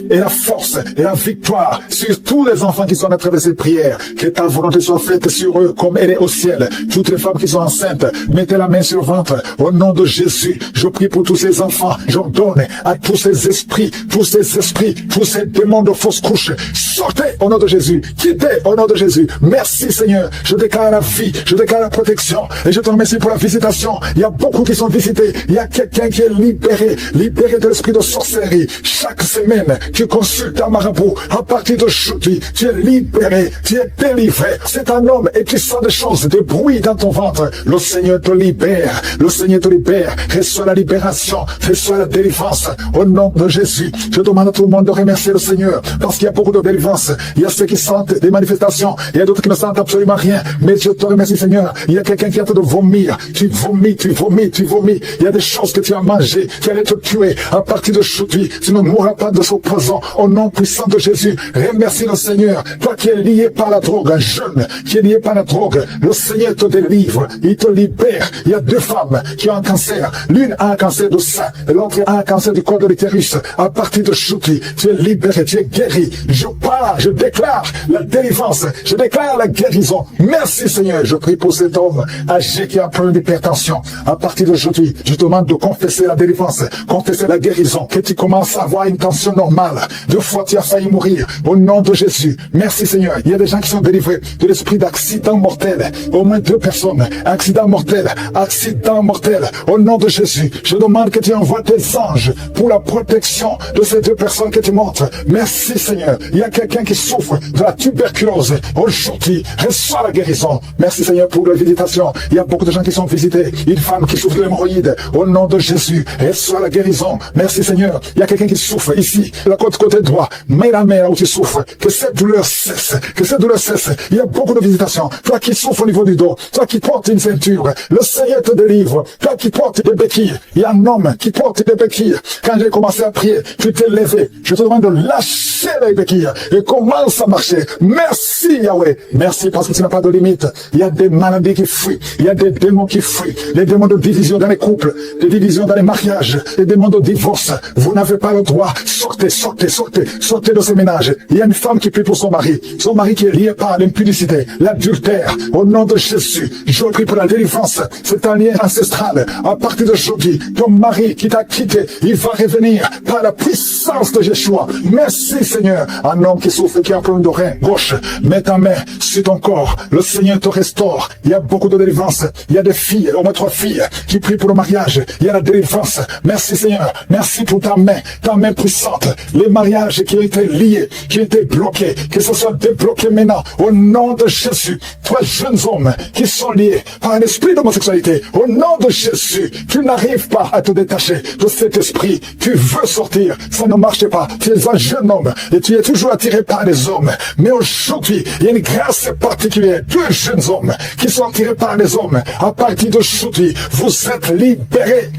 et la force et la victoire sur tous les enfants qui sont nés à travers ces prières. Que ta volonté soit faite sur eux comme elle est au ciel. Toutes les femmes qui sont enceintes, mettez la main sur le ventre. Au nom de Jésus, je prie pour tous ces enfants. J'ordonne à tous ces esprits, tous ces démons de fausses couches, sortez au nom de Jésus, quittez au nom de Jésus. Merci Seigneur, je déclare la vie, je déclare la protection et je te remercie pour la visitation. Il y a beaucoup qui sont visités, il y a quelqu'un qui est libéré de l'esprit de sorcellerie. Chaque semaine, tu consultes un marabout, à partir d'aujourd'hui, tu es libéré, tu es délivré. C'est un homme et tu sens des choses, des bruits dans ton ventre. Le Seigneur te libère, reçois la libération, reçois la délivrance au nom de Jésus. Je demande à tout le monde de remercier le Seigneur parce qu'il y a beaucoup de délivrance. Il y a ceux qui sentent des manifestations, il y a d'autres qui ne sentent absolument rien. Mais je te remercie Seigneur. Il y a quelqu'un qui est en train de vomir. Tu vomis. Il y a des choses que tu as mangées, qui allaient te tuer. À partir d'aujourd'hui, tu ne mourras pas de ce poison. Au nom puissant de Jésus, remercie le Seigneur. Toi qui es lié par la drogue, un jeune qui est lié par la drogue, le Seigneur te délivre, il te libère. Il y a deux femmes qui ont un cancer. L'une a un cancer de sein et l'autre a un cancer du col de l'utérus. À partir d'aujourd'hui, tu es libéré, tu es guéri. Je parle, je déclare la délivrance, je déclare la guérison. Merci Seigneur. Je prie pour cet homme âgé qui a un problème d'hypertension. À partir d'aujourd'hui, je te demande de confesser la délivrance, confesser la guérison, que tu commences à avoir une tension normale. 2 fois tu as failli mourir. Au nom de Jésus. Merci Seigneur. Il y a des gens qui sont délivrés de l'esprit d'accident mortel. Au moins 2 personnes. Accident mortel. Au nom de Jésus, je demande que tu envoies tes anges pour la protection de ces 2 personnes que tu montres. Merci Seigneur. Il y a quelqu'un qui souffre de la tuberculose. Aujourd'hui, reçois la guérison. Merci Seigneur pour la visitation. Il y a beaucoup de gens qui sont visités. Une femme qui souffre de l'hémorroïde. Au nom de Jésus, reçois la guérison. Merci Seigneur. Il y a quelqu'un qui souffre ici, de la côté droit. Mets la main là où tu souffres. Que cette douleur cesse. Il y a beaucoup de visitations. Toi qui souffres au niveau du dos. Toi qui portes une ceinture. Le Seigneur te délivre. Toi qui portes des béquilles. Il y a un homme qui porte des béquilles. Quand j'ai commencé à prier, tu t'es levé. Je te demande de lâcher les béquilles et commence à marcher. Merci Yahweh. Merci parce que tu n'as pas de limite. Il y a des maladies qui fuient. Il y a des démons qui fuient. Les démons de division dans les couples, des divisions dans les mariages, des démons de divorce. Vous n'avez pas le droit. Sortez de ce ménage. Il y a une femme qui prie pour son mari qui est lié par l'impudicité, l'adultère. Au nom de Jésus, je prie pour la délivrance. C'est un lien ancestral. À partir d'aujourd'hui, ton mari qui t'a quitté, il va revenir par la puissance de Yeshua. Merci Seigneur. Un homme qui souffre, qui a un problème d'oreille gauche, mets ta main sur ton corps. Le Seigneur te restaure. Il y a beaucoup de délivrance. Il y a des filles, au moins 3 filles, qui prient pour le mariage. Il y a la délivrance. Merci Seigneur. Merci pour ta main puissante. Les mariages qui ont été liés, qui ont été bloqués, que ce soit débloqué maintenant. Au nom de Jésus. Toi, jeunes hommes qui sont liés par un esprit d'homosexualité, au nom de Jésus, tu n'arrives pas à te détacher de cet esprit. Tu veux sortir. Ça ne marche pas. Tu es un jeune homme et tu es toujours attiré par les hommes. Mais aujourd'hui, il y a une grâce particulière. 2 jeunes hommes qui sont attirés par les hommes. À partir d'aujourd'hui, vous êtes libérés.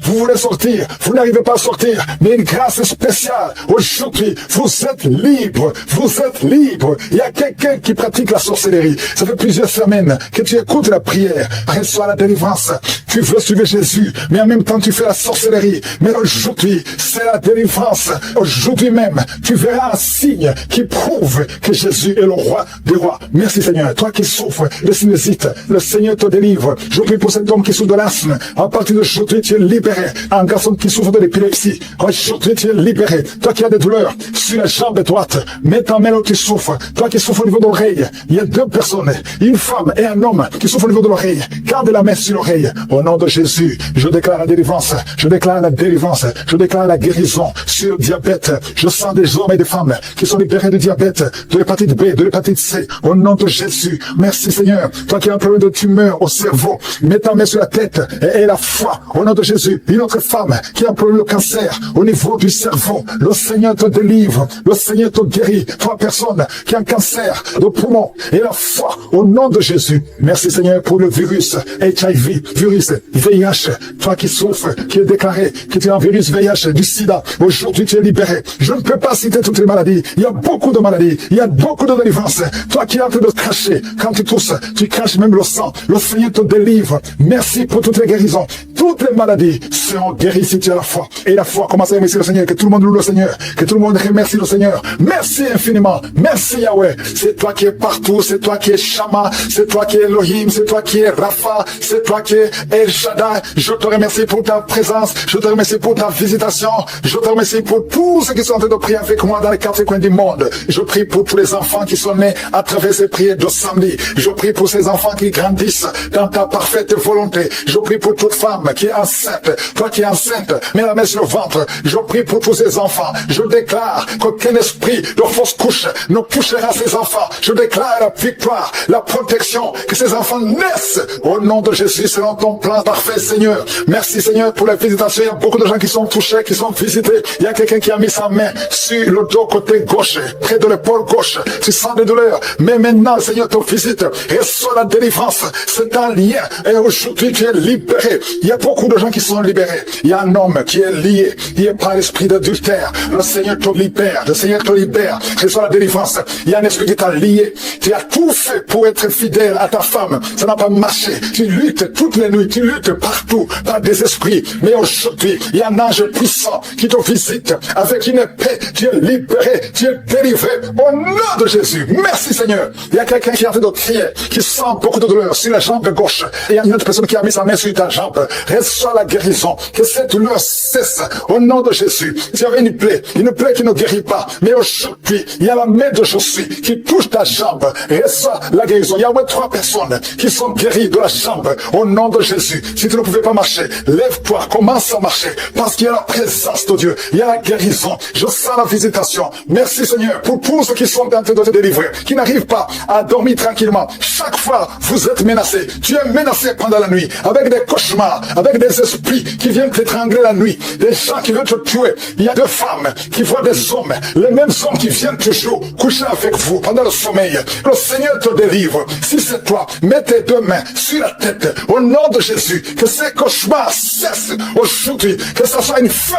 Vous voulez sortir, vous n'arrivez pas à sortir, mais une grâce spéciale. Aujourd'hui, vous êtes libre. Il y a quelqu'un qui pratique la sorcellerie. Ça fait plusieurs semaines que tu écoutes la prière. Reçois la délivrance. Tu veux suivre Jésus, mais en même temps tu fais la sorcellerie. Mais aujourd'hui, c'est la délivrance. Aujourd'hui même, tu verras un signe qui prouve que Jésus est le roi des rois. Merci Seigneur. Toi qui souffres de sinusite, le Seigneur te délivre. Je prie pour cet homme qui souffre de l'asthme. À partir d'aujourd'hui, tu es libéré. Un garçon qui souffre de l'épilepsie, aujourd'hui tu es libéré. Toi qui as des douleurs sur la jambe droite, mets ta main là où tu souffres. Toi qui souffres au niveau de l'oreille, il y a 2 personnes, une femme et un homme qui souffrent au niveau de l'oreille. Garde la main sur l'oreille. Au nom de Jésus, je déclare la délivrance. Je déclare la guérison sur le diabète. Je sens des hommes et des femmes qui sont libérés de diabète, de l'hépatite B, de l'hépatite C. Au nom de Jésus, merci Seigneur. Toi qui as un problème de tumeur au cerveau, mets ta main sur la tête et la foi. Au nom de Jésus, une autre femme qui a un problème de cancer au niveau du cerveau. Le Seigneur te délivre, le Seigneur te guérit. Trois personnes qui ont un cancer de poumon et la foi au nom de Jésus. Merci Seigneur pour le virus HIV, virus VIH, toi qui souffres, qui est déclaré que tu as un virus VIH du sida. Aujourd'hui tu es libéré. Je ne peux pas citer toutes les maladies. Il y a beaucoup de maladies, il y a beaucoup de délivrances. Toi qui es en train de cracher, quand tu tousses, tu craches même le sang. Le Seigneur te délivre. Merci pour toutes les guérisons. Toutes les maladies seront guéries si tu as la foi. Et la foi, commence à remercier le Seigneur. Que tout le monde loue le Seigneur. Que tout le monde remercie le Seigneur. Merci infiniment. Merci Yahweh. C'est toi qui es partout. C'est toi qui es Shama. C'est toi qui es Elohim. C'est toi qui es Rapha. C'est toi qui es El Shaddai. Je te remercie pour ta présence. Je te remercie pour ta visitation. Je te remercie pour tous ceux qui sont en train de prier avec moi dans les quatre coins du monde. Je prie pour tous les enfants qui sont nés à travers ces prières de samedi. Je prie pour ces enfants qui grandissent dans ta parfaite volonté. Je prie pour toute femme qui est enceinte. Toi qui es enceinte, mets la main sur le ventre. Je prie pour tous ces enfants. Je déclare qu'aucun esprit de fausse couche ne touchera ces enfants. Je déclare la victoire, la protection, que ces enfants naissent au nom de Jésus selon ton plan parfait, Seigneur. Merci Seigneur pour la visitation. Il y a beaucoup de gens qui sont touchés, qui sont visités. Il y a quelqu'un qui a mis sa main sur le dos côté gauche, près de l'épaule gauche. Tu sens des douleurs. Mais maintenant, Seigneur te visite. Reçois la délivrance. C'est un lien. Et aujourd'hui, tu es libéré. Il y a beaucoup de gens qui sont libérés. Il y a un homme qui est lié par l'esprit d'adultère. Le Seigneur te libère. Le Seigneur te libère. Reçois la délivrance. Il y a un esprit qui t'a lié. Tu as tout fait pour être fidèle à ta femme. Ça n'a pas marché. Tu luttes toutes les nuits. Tu luttes partout par des esprits. Mais aujourd'hui, il y a un ange puissant qui te visite avec une épée. Tu es libéré. Tu es délivré au nom de Jésus. Merci Seigneur. Il y a quelqu'un qui est en train de crier, qui sent beaucoup de douleur sur la jambe gauche. Et il y a une autre personne qui a mis sa main sur ta jambe. Reçois la guérison. Que cette douleur cesse au nom de Jésus. Tu avais une plaie qui ne guérit pas. Mais aujourd'hui, il y a la main de Jésus qui touche ta jambe. Reçois la guérison. Il y a au moins 3 personnes qui sont guéries de la jambe au nom de Jésus. Si tu ne pouvais pas marcher, lève-toi, commence à marcher. Parce qu'il y a la présence de Dieu. Il y a la guérison. Je sens la visitation. Merci Seigneur pour tous ceux qui sont en train de te délivrer, qui n'arrivent pas à dormir tranquillement. Chaque fois, vous êtes menacés. Tu es menacé pendant la nuit, avec des cauchemars, avec des esprits qui viennent t'étrangler la nuit, des gens qui veulent te tuer. Il y a 2 femmes qui voient des hommes, les mêmes hommes qui viennent toujours coucher avec vous pendant le sommeil. Le Seigneur te délivre. Si c'est toi, mets tes 2 mains sur la tête, au nom de Jésus, que ces cauchemars cessent aujourd'hui, que ça soit une fin.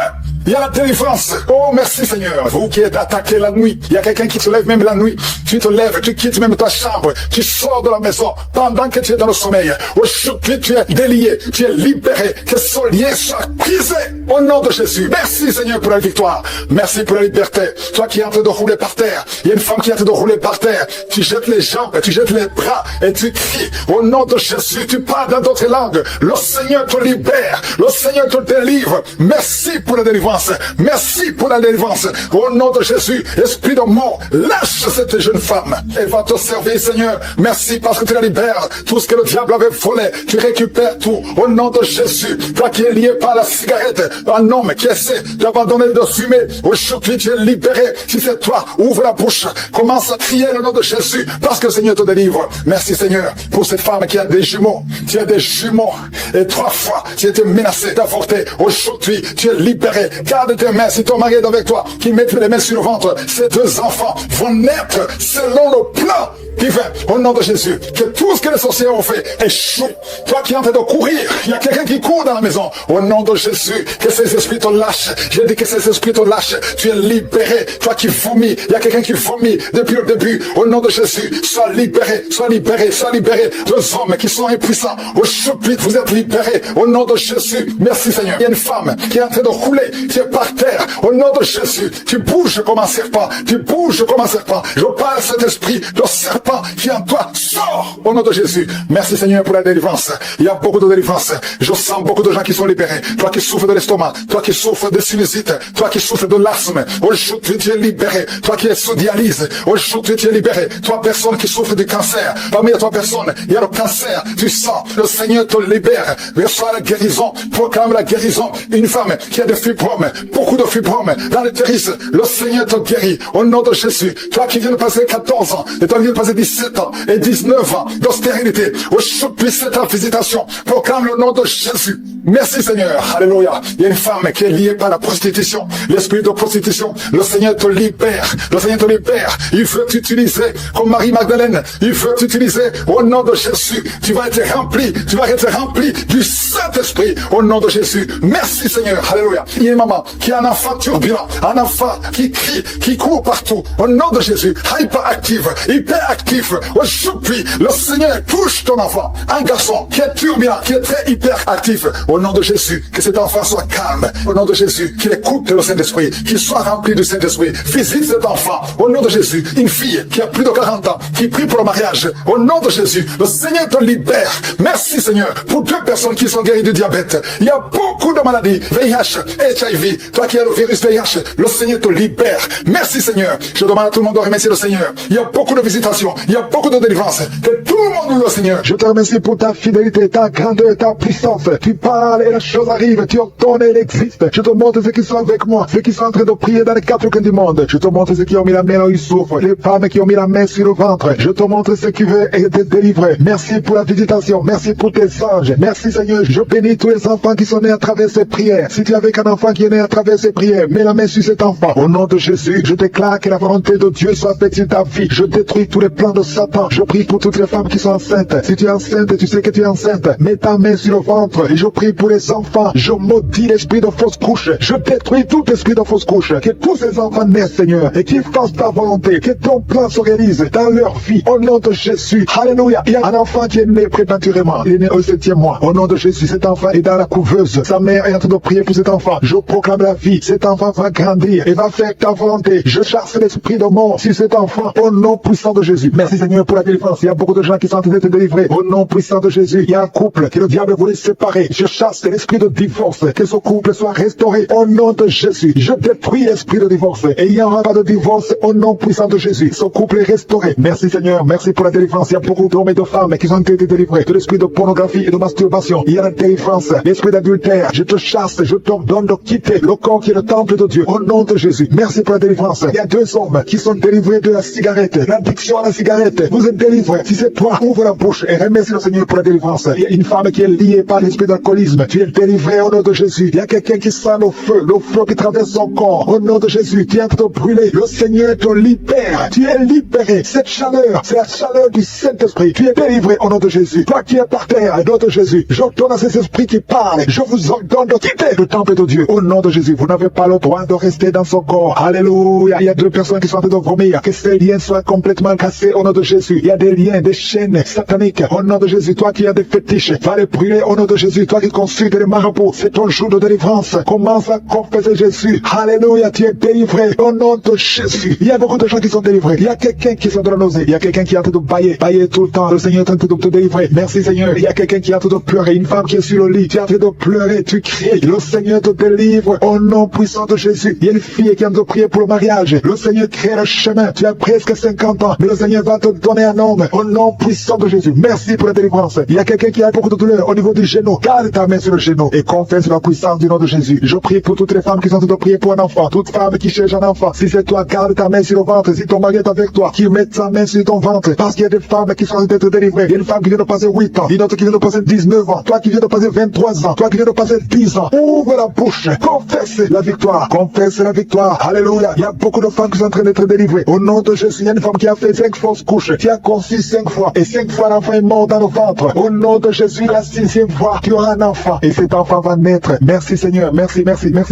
Il y a la délivrance. Oh, merci Seigneur. Vous qui êtes attaqué la nuit, il y a quelqu'un qui se lève même la nuit. Tu te lèves, tu quittes même ta chambre, tu sors de la maison pendant que tu es dans le sommeil. Aujourd'hui, tu es délié, tu es libéré. Que ce lien soit brisé au nom de Jésus. Merci Seigneur pour la victoire. Merci pour la liberté. Toi qui es en train de rouler par terre, il y a une femme qui est en train de rouler par terre. Tu jettes les jambes, tu jettes les bras et tu cries au nom de Jésus. Tu parles dans d'autres langues. Le Seigneur te libère. Le Seigneur te délivre. Merci pour la délivrance. Merci pour la délivrance. Au nom de Jésus, esprit de mort, lâche cette jeune femme. Elle va te servir, Seigneur. Merci parce que tu la libères. Tout ce que le diable avait volé, tu récupères tout. Au nom de Jésus, toi qui es lié par la cigarette, un homme qui essaie d'abandonner de fumer, aujourd'hui tu es libéré. Si c'est toi, ouvre la bouche, commence à crier le nom de Jésus parce que le Seigneur te délivre. Merci Seigneur pour cette femme qui a des jumeaux. Tu as des jumeaux et 3 fois tu étais menacé d'avorter. Aujourd'hui tu es libéré. Garde tes mains si ton mari est avec toi, qui mette les mains sur le ventre. Ces 2 enfants vont naître selon le plan divin. Au nom de Jésus, que tout ce que les sorciers ont fait échoue. Toi qui es en train de courir, il y a quelqu'un qui court dans la maison. Au nom de Jésus, que ces esprits te lâchent. J'ai dit que ces esprits te lâchent. Tu es libéré. Toi qui vomis, il y a quelqu'un qui vomit depuis le début. Au nom de Jésus, sois libéré, sois libéré, sois libéré. 2 hommes qui sont impuissants. Aujourd'hui, vous êtes libérés. Au nom de Jésus, merci Seigneur. Il y a une femme qui est en train de rouler. Tu es par terre. Au nom de Jésus, tu bouges comme un serpent. Tu bouges comme un serpent. Je parle cet esprit de serpent qui en toi sort. Au nom de Jésus. Merci Seigneur pour la délivrance. Il y a beaucoup de délivrance. Je sens beaucoup de gens qui sont libérés. Toi qui souffres de l'estomac. Toi qui souffres de sinusite. Toi qui souffres de l'asthme. Aujourd'hui tu es libéré. Toi qui es sous dialyse. Aujourd'hui tu es libéré. 3 personnes qui souffrent du cancer. Parmi les 3 personnes, il y a le cancer. Tu sens. Le Seigneur te libère. Reçois la guérison. Proclame la guérison. Une femme qui a des fibromes. Beaucoup de fibromes dans l'utérus. Le Seigneur te guérit. Au nom de Jésus. Toi qui viens de passer 14 ans. Et toi qui viens de passer 17 ans et 19 ans d'austérité. Aujourd'hui c'est ta visitation. Proclame le nom de Jésus. Merci Seigneur. Alléluia. Il y a une femme qui est liée par la prostitution. L'esprit de prostitution. Le Seigneur te libère. Le Seigneur te libère. Il veut t'utiliser comme Marie-Magdalène. Il veut t'utiliser au nom de Jésus. Tu vas être rempli. Tu vas être rempli du Saint-Esprit au nom de Jésus. Merci Seigneur. Alléluia. Il y a une maman qui a un enfant turbulent. Un enfant qui crie, qui court partout. Au nom de Jésus. Hyperactif. Hyperactif. Aujourd'hui, le Seigneur touche ton enfant. Un garçon qui est turbulent, qui est très hyperactif. Au nom de Jésus, que cet enfant soit calme. Au nom de Jésus, qu'il écoute le Saint-Esprit, qu'il soit rempli du Saint-Esprit. Visite cet enfant. Au nom de Jésus, une fille qui a plus de 40 ans, qui prie pour le mariage. Au nom de Jésus, le Seigneur te libère. Merci Seigneur pour 2 personnes qui sont guéries du diabète. Il y a beaucoup de maladies, VIH, HIV. Toi qui as le virus VIH, le Seigneur te libère. Merci Seigneur. Je demande à tout le monde de remercier le Seigneur. Il y a beaucoup de visitations, il y a beaucoup de délivrances. Que tout le monde loue le Seigneur. Je te remercie pour ta fidélité, ta grandeur, ta puissance. Tu parles et la chose arrive. Tu ordonnes et elle existe. Je te montre ceux qui sont avec moi, ceux qui sont en train de prier dans les 4 coins du monde. Je te montre ceux qui ont mis la main là où ils souffrent, les femmes qui ont mis la main sur le ventre. Je te montre ceux qui veulent être délivrés. Merci pour la visitation. Merci pour tes anges. Merci Seigneur. Je bénis tous les enfants qui sont nés à travers ces prières. Si tu es avec un enfant qui est né à travers ces prières, mets la main sur cet enfant. Au nom de Jésus, je déclare que la volonté de Dieu soit faite sur ta vie. Je détruis tous les plans de Satan. Je prie pour toutes les femmes qui sont enceintes. Si tu es enceinte, tu sais que tu es enceinte. Mets ta main sur le ventre et je prie pour les enfants. Je maudis l'esprit de fausse couche. Je détruis tout esprit de fausse couche. Que tous ces enfants naissent, Seigneur, et qu'ils fassent ta volonté. Que ton plan se réalise dans leur vie. Au nom de Jésus. Alléluia. Il y a un enfant qui est né prématurément. Il est né au 7e mois. Au nom de Jésus, cet enfant est dans la couveuse. Sa mère est en train de prier pour cet enfant. Je proclame la vie. Cet enfant va grandir et va faire ta volonté. Je chasse l'esprit de mort sur cet enfant. Au nom puissant de Jésus. Merci Seigneur pour la délivrance. Il y a beaucoup de gens qui sont en train d'être délivrés. Au nom puissant de Jésus. Il y a un couple que le diable voulait séparer. Je chasse l'esprit de divorce. Que ce couple soit restauré. Au nom de Jésus. Je détruis l'esprit de divorce. Et il n'y aura pas de divorce au nom puissant de Jésus. Ce couple est restauré. Merci Seigneur. Merci pour la délivrance. Il y a beaucoup d'hommes et de femmes qui ont été délivrés de l'esprit de pornographie et de masturbation. Il y a la délivrance. L'esprit d'adultère. Je te chasse. Je t'ordonne de quitter le corps qui est le temple de Dieu. Au nom de Jésus. Merci pour la délivrance. Il y a 2 hommes qui sont délivrés de la cigarette. L'addiction à la cigarette. Vous êtes délivrés. Si c'est toi, ouvre la bouche et remercie le Seigneur pour la délivrance. Il y a une femme qui est liée par l'esprit d'alcoolisme. Tu es délivré au nom de Jésus. Il y a quelqu'un qui sent le feu qui traverse son corps. Au nom de Jésus, tu es en train de brûler. Le Seigneur te libère. Tu es libéré. Cette chaleur, c'est la chaleur du Saint-Esprit. Tu es délivré au nom de Jésus. Toi qui es par terre, au nom de Jésus, j'ordonne à ces esprits qui parlent. Je vous ordonne de quitter le temple de Dieu. Au nom de Jésus, vous n'avez pas le droit de rester dans son corps. Alléluia. Il y a 2 personnes qui sont en train de vomir. Que ces liens soient complètement cassés au nom de Jésus. Il y a des liens, des chaînes sataniques. Au nom de Jésus, toi qui as des fétiches, va les brûler au nom de Jésus. Toi qui consultes les marabouts, c'est ton jour de délivrance. Commence à confesser Jésus. Alléluia, tu es délivré au nom de Jésus. Il y a beaucoup de gens qui sont délivrés. Il y a quelqu'un qui sont de la nausée. Il y a quelqu'un qui est en train de bailler tout le temps. Le Seigneur est en train de te délivrer. Merci Seigneur. Il y a quelqu'un qui est en train de pleurer. Une femme qui est sur le lit. Tu es en train de pleurer. Tu cries. Le Seigneur te délivre au nom puissant de Jésus. Il y a une fille qui est en train de prier pour le mariage. Le Seigneur crée le chemin. Tu as presque 50 ans. Mais le Seigneur va te donner un homme au nom puissant de Jésus. Merci pour la délivrance. Il y a quelqu'un qui a beaucoup de douleur au niveau du genou. Garde ta main sur le genou et confesse la puissance du nom de Jésus. Je prie pour toutes les femmes qui sont en train de prier pour un enfant. Toute femme qui cherche un enfant. Si c'est toi, garde ta main sur le ventre. Si ton mari est avec toi, qu'il mette sa main sur ton ventre. Parce qu'il y a des femmes qui sont en train d'être délivrées. Il y a une femme qui vient de passer 8 ans. Une autre qui vient de passer 19 ans. Toi qui viens de passer 23 ans. Toi qui viens de passer 10 ans. Ouvre la bouche. Confesse la victoire. Confesse la victoire. Alléluia. Il y a beaucoup de femmes qui sont en train d'être délivrées. Au nom de Jésus, il y a une femme qui a fait 5 fausses couches. Qui a conçu 5 fois. Et 5 fois l'enfant est mort dans le ventre. Au nom de Jésus, la 6e fois, tu auras un enfant. Et cet enfant va naître. Merci Seigneur. Merci